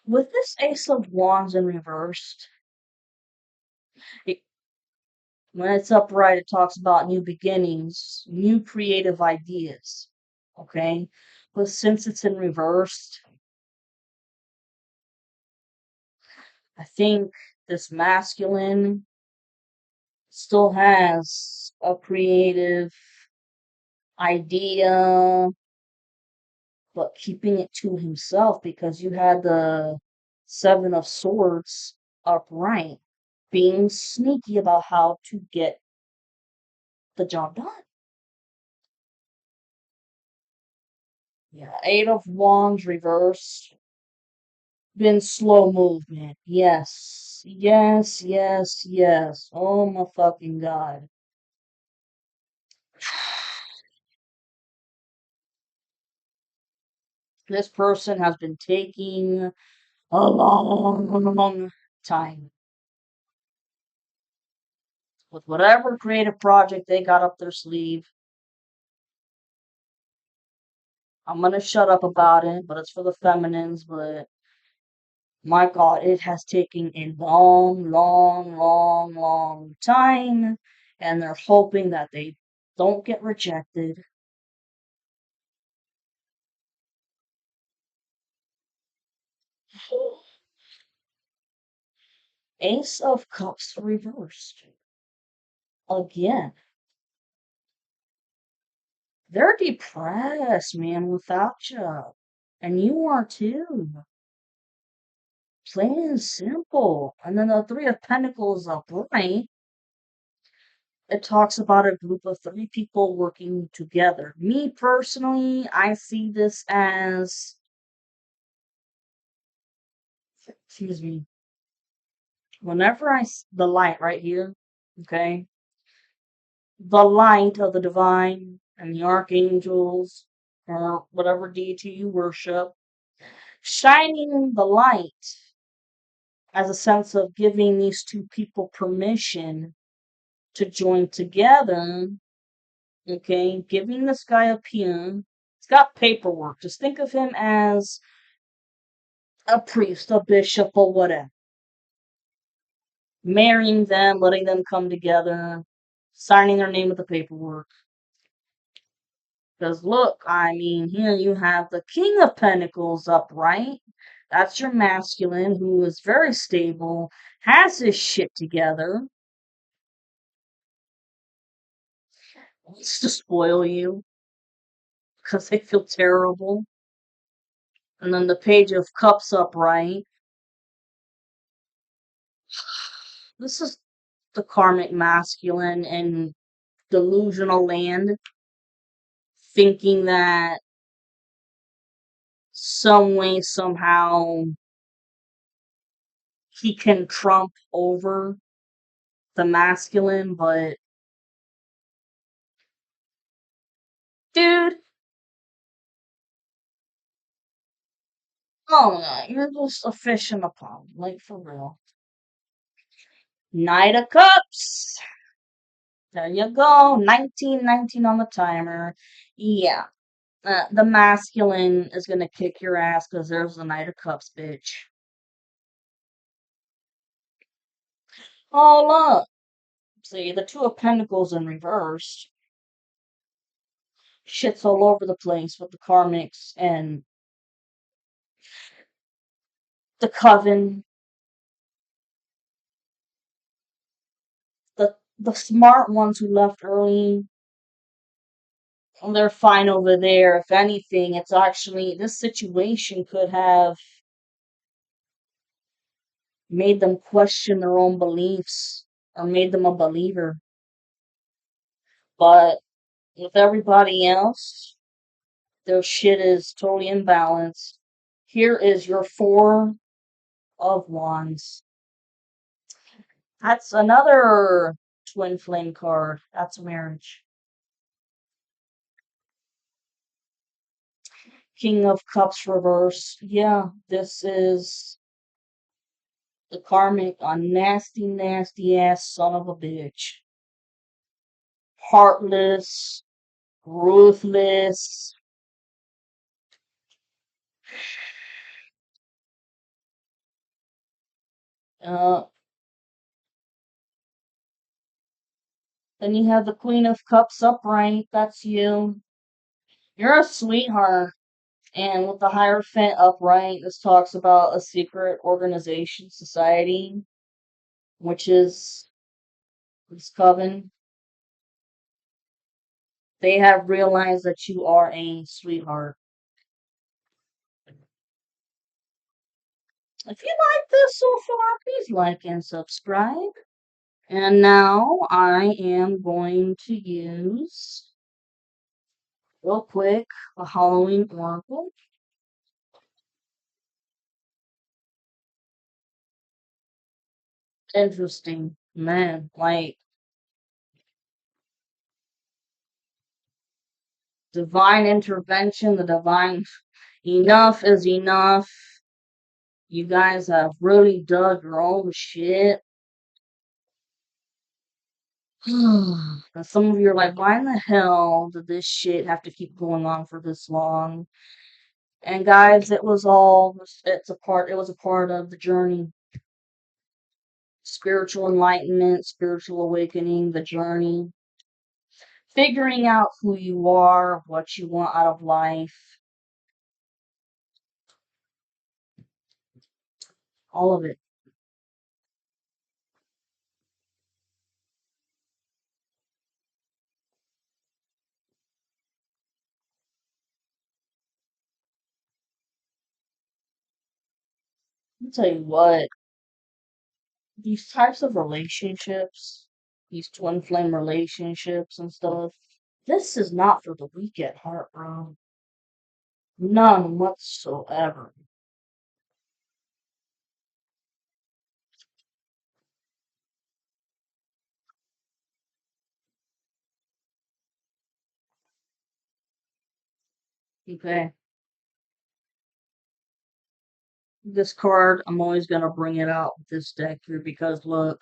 With this Ace of Wands in reversed, it, when it's upright, it talks about new beginnings, new creative ideas. Okay? But since it's in reversed, I think this masculine still has a creative idea, but keeping it to himself because you had the Seven of Swords upright, being sneaky about how to get the job done. Yeah, Eight of Wands reversed. Been slow movement. Yes. Yes, yes, yes. Oh my fucking god. This person has been taking a long time with whatever creative project they got up their sleeve. I'm gonna shut up about it, but it's for the feminines. But my God, it has taken a long, long, long, long time, and they're hoping that they don't get rejected. Ace of Cups reversed. Again. They're depressed, man, without you. And you are too. Plain and simple. And then the Three of Pentacles upright, it talks about a group of three people working together. Me personally, I see this as, excuse me, whenever the light right here, okay, the light of the divine and the archangels or whatever deity you worship, shining the light as a sense of giving these two people permission to join together, okay, giving this guy a peon. He's got paperwork. Just think of him as a priest, a bishop, or whatever. Marrying them, letting them come together, signing their name with the paperwork. Because look, I mean, here you have the King of Pentacles upright. That's your masculine who is very stable, has his shit together, wants to spoil you because they feel terrible. And then the Page of Cups upright. This is the karmic masculine in delusional land, thinking that some way, somehow, he can trump over the masculine, but dude, oh no, you're just a fish in a pond, like for real. Knight of Cups. There you go. 1919 on the timer. Yeah. The masculine is gonna kick your ass because there's the Knight of Cups, bitch. Oh, look. See, the Two of Pentacles in reverse. Shit's all over the place with the karmics and the coven, the smart ones who left early, they're fine over there. If anything, it's actually this situation could have made them question their own beliefs or made them a believer. But with everybody else, their shit is totally imbalanced. Here is your Four of Wands. That's another twin flame card. That's marriage. King of Cups reverse. Yeah, this is the karmic, a nasty, nasty ass son of a bitch. Heartless, ruthless. Uh, then you have the Queen of Cups upright. That's you. You're a sweetheart. And with the Hierophant upright, this talks about a secret organization, society, which is this coven. They have realized that you are a sweetheart. If you like this so far, please like and subscribe. And now I am going to use, real quick, a Halloween oracle. Interesting. Man, like, divine intervention, the divine, enough is enough. You guys have really dug your own shit. And some of you are like, why in the hell did this shit have to keep going on for this long? And guys, it was a part of the journey. Spiritual enlightenment, spiritual awakening, the journey. Figuring out who you are, what you want out of life, all of it. I'll tell you what, these types of relationships, these twin flame relationships and stuff, this is not for the weak at heart, bro. None whatsoever. Okay. This card, I'm always gonna bring it out with this deck here because look,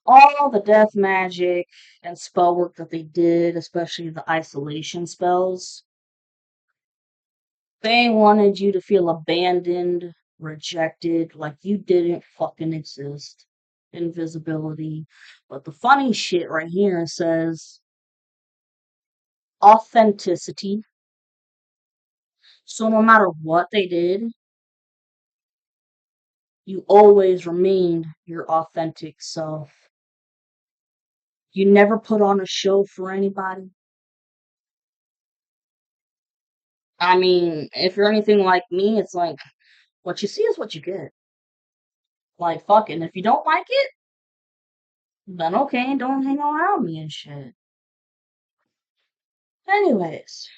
all the death magic and spell work that they did, especially the isolation spells, they wanted you to feel abandoned, rejected, like you didn't fucking exist. Invisibility. But the funny shit right here says authenticity. So no matter what they did, you always remained your authentic self. You never put on a show for anybody. I mean, if you're anything like me, it's like what you see is what you get. Like fucking, if you don't like it, then okay, don't hang around me and shit. Anyways,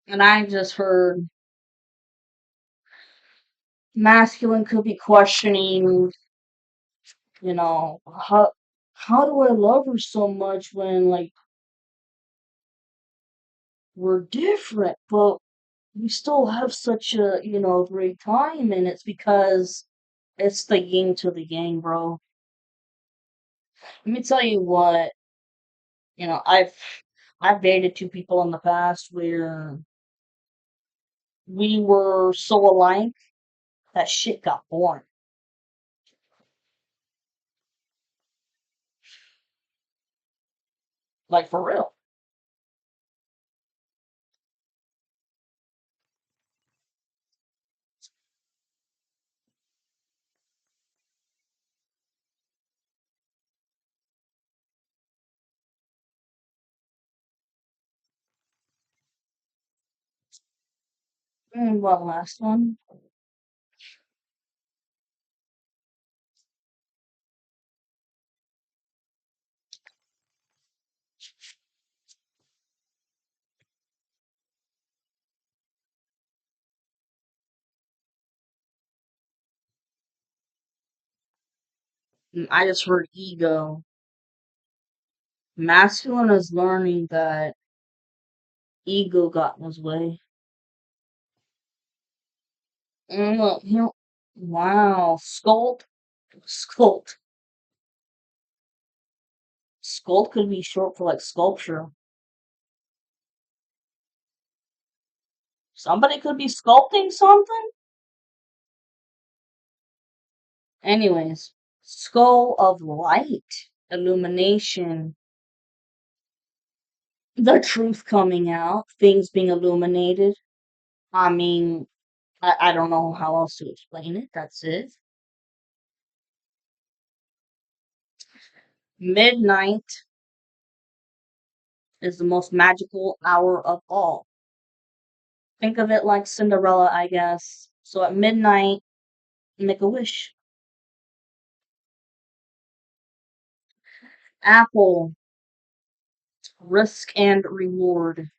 and I just heard masculine could be questioning, you know, how do I love her so much when like we're different, but we still have such a, great time, and it's because it's the yin to the yang, bro. Let me tell you what, I've dated two people in the past where we were so alike that shit got boring. Like for real. And one last one. I just heard ego. Masculine is learning that ego got in his way. And look, wow, sculpt. Sculpt could be short for like sculpture. Somebody could be sculpting something. Anyways, skull of light, illumination, the truth coming out, things being illuminated. I mean, I don't know how else to explain it. That's it. Midnight is the most magical hour of all. Think of it like Cinderella, I guess. So at midnight, make a wish. Apple, risk and reward.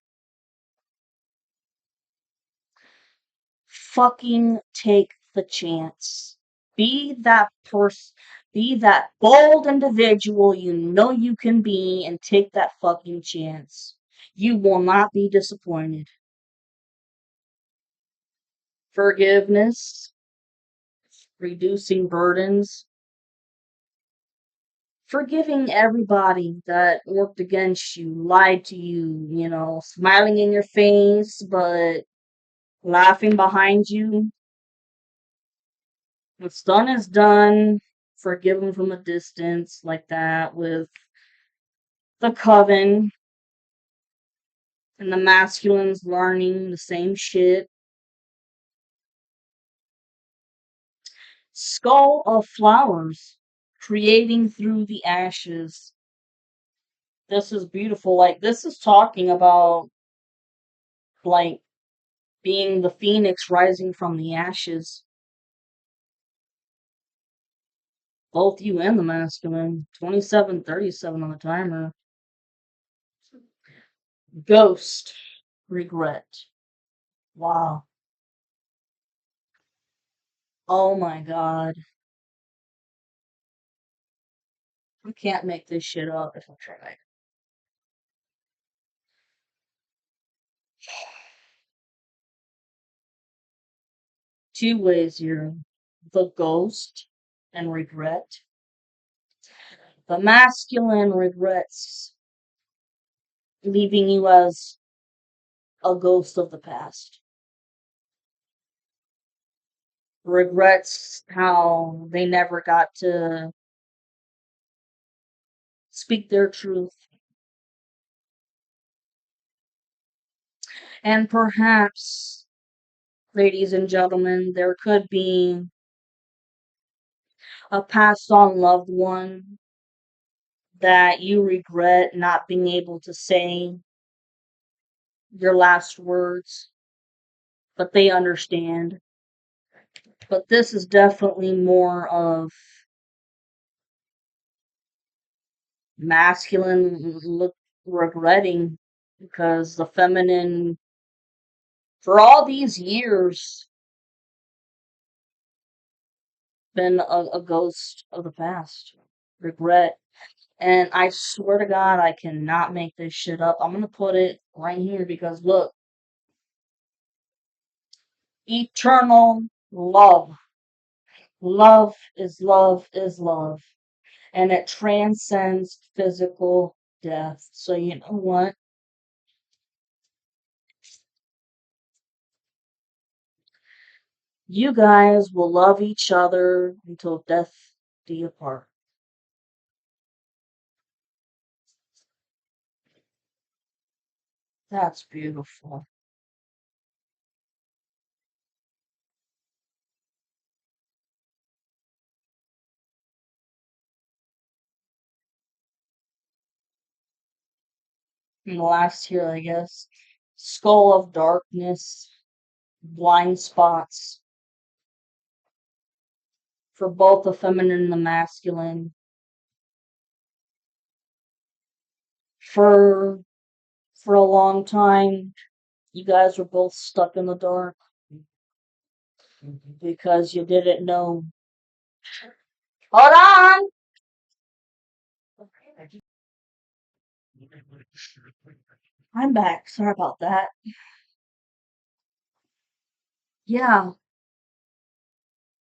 Fucking take the chance. Be that person, be that bold individual you know you can be and take that fucking chance. You will not be disappointed. Forgiveness, reducing burdens, forgiving everybody that worked against you, lied to you, smiling in your face, but laughing behind you. What's done is done. Forgive them from a distance, like that, with the coven and the masculines learning the same shit. Skull of flowers, creating through the ashes. This is beautiful. Like, this is talking about, like, being the phoenix rising from the ashes. Both you and the masculine. 27:37 on the timer. Ghost. Regret. Wow. Oh my god. I can't make this shit up if I try. Two ways here. The ghost and regret. The masculine regrets leaving you as a ghost of the past. Regrets how they never got to speak their truth. And perhaps, ladies and gentlemen, there could be a passed on loved one that you regret not being able to say your last words, but they understand. But this is definitely more of masculine look regretting because the feminine for all these years been a ghost of the past. Regret. And I swear to God, I cannot make this shit up. I'm gonna put it right here because look, eternal love. Love is love is love. And it transcends physical death. So you know what? You guys will love each other until death do you part. That's beautiful. And last here, I guess. Skull of darkness. blind spots for both the feminine and the masculine. For a long time, you guys were both stuck in the dark because you didn't know. Hold on! I'm back. Sorry about that. Yeah,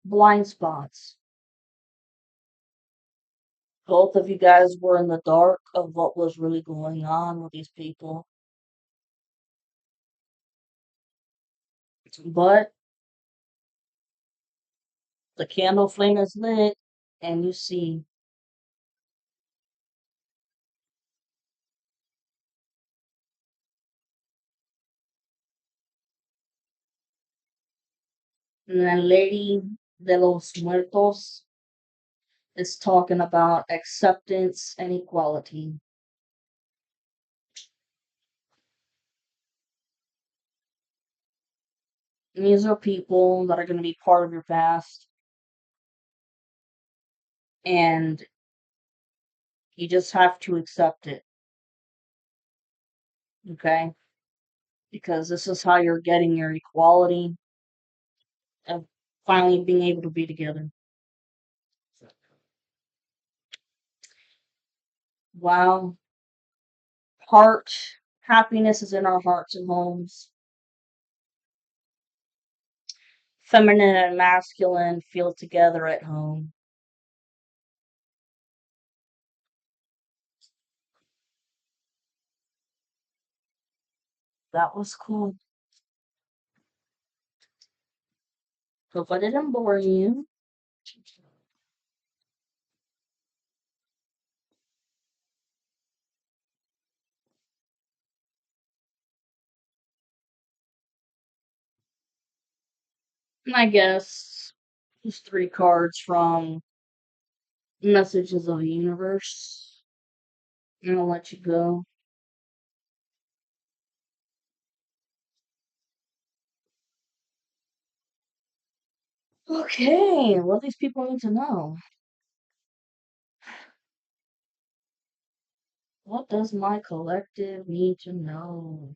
blind spots. Both of you guys were in the dark of what was really going on with these people. But the candle flame is lit, and you see. And then Lady de los Muertos is talking about acceptance and equality. And these are people that are going to be part of your past, and you just have to accept it, okay? Because this is how you're getting your equality of finally being able to be together. Wow. Heart, happiness is in our hearts and homes. Feminine and masculine feel together at home. That was cool. Hope I didn't bore you. And I guess just three cards from Messages of the Universe. And I'll let you go. Okay, what do these people need to know? What does my collective need to know?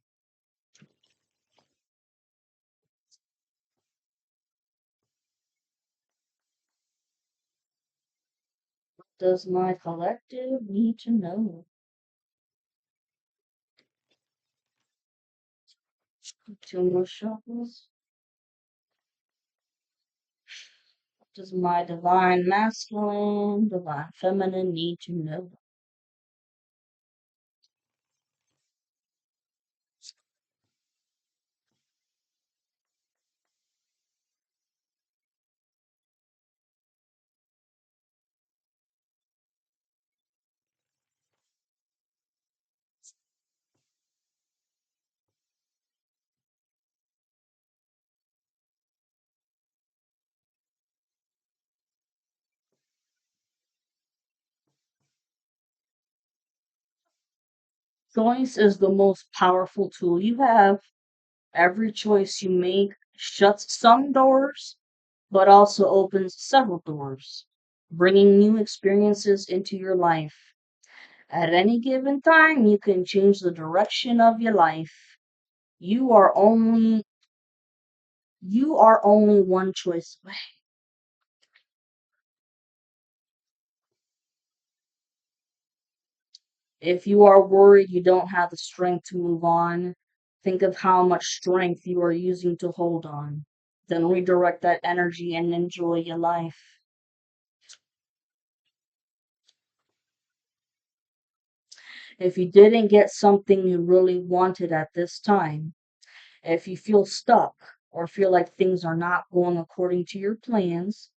What does my collective need to know? Two more shuffles. What does my divine masculine, divine feminine need to know? Choice is the most powerful tool you have. Every choice you make shuts some doors, but also opens several doors, bringing new experiences into your life. At any given time, you can change the direction of your life. You are only one choice away. If you are worried you don't have the strength to move on, think of how much strength you are using to hold on. Then redirect that energy and enjoy your life. If you didn't get something you really wanted at this time, if you feel stuck or feel like things are not going according to your plans,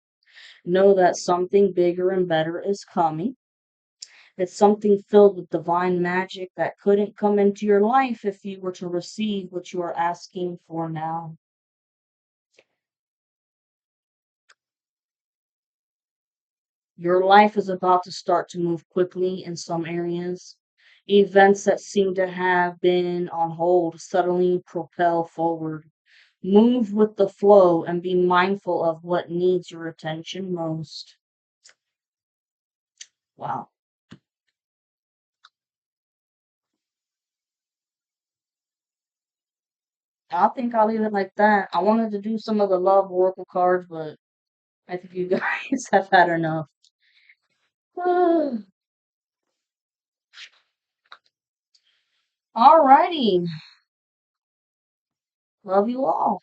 know that something bigger and better is coming. It's something filled with divine magic that couldn't come into your life if you were to receive what you are asking for now. Your life is about to start to move quickly in some areas. Events that seem to have been on hold suddenly propel forward. Move with the flow and be mindful of what needs your attention most. Wow. I think I'll leave it like that. I wanted to do some of the love oracle cards, but I think you guys have had enough. Alrighty. Love you all.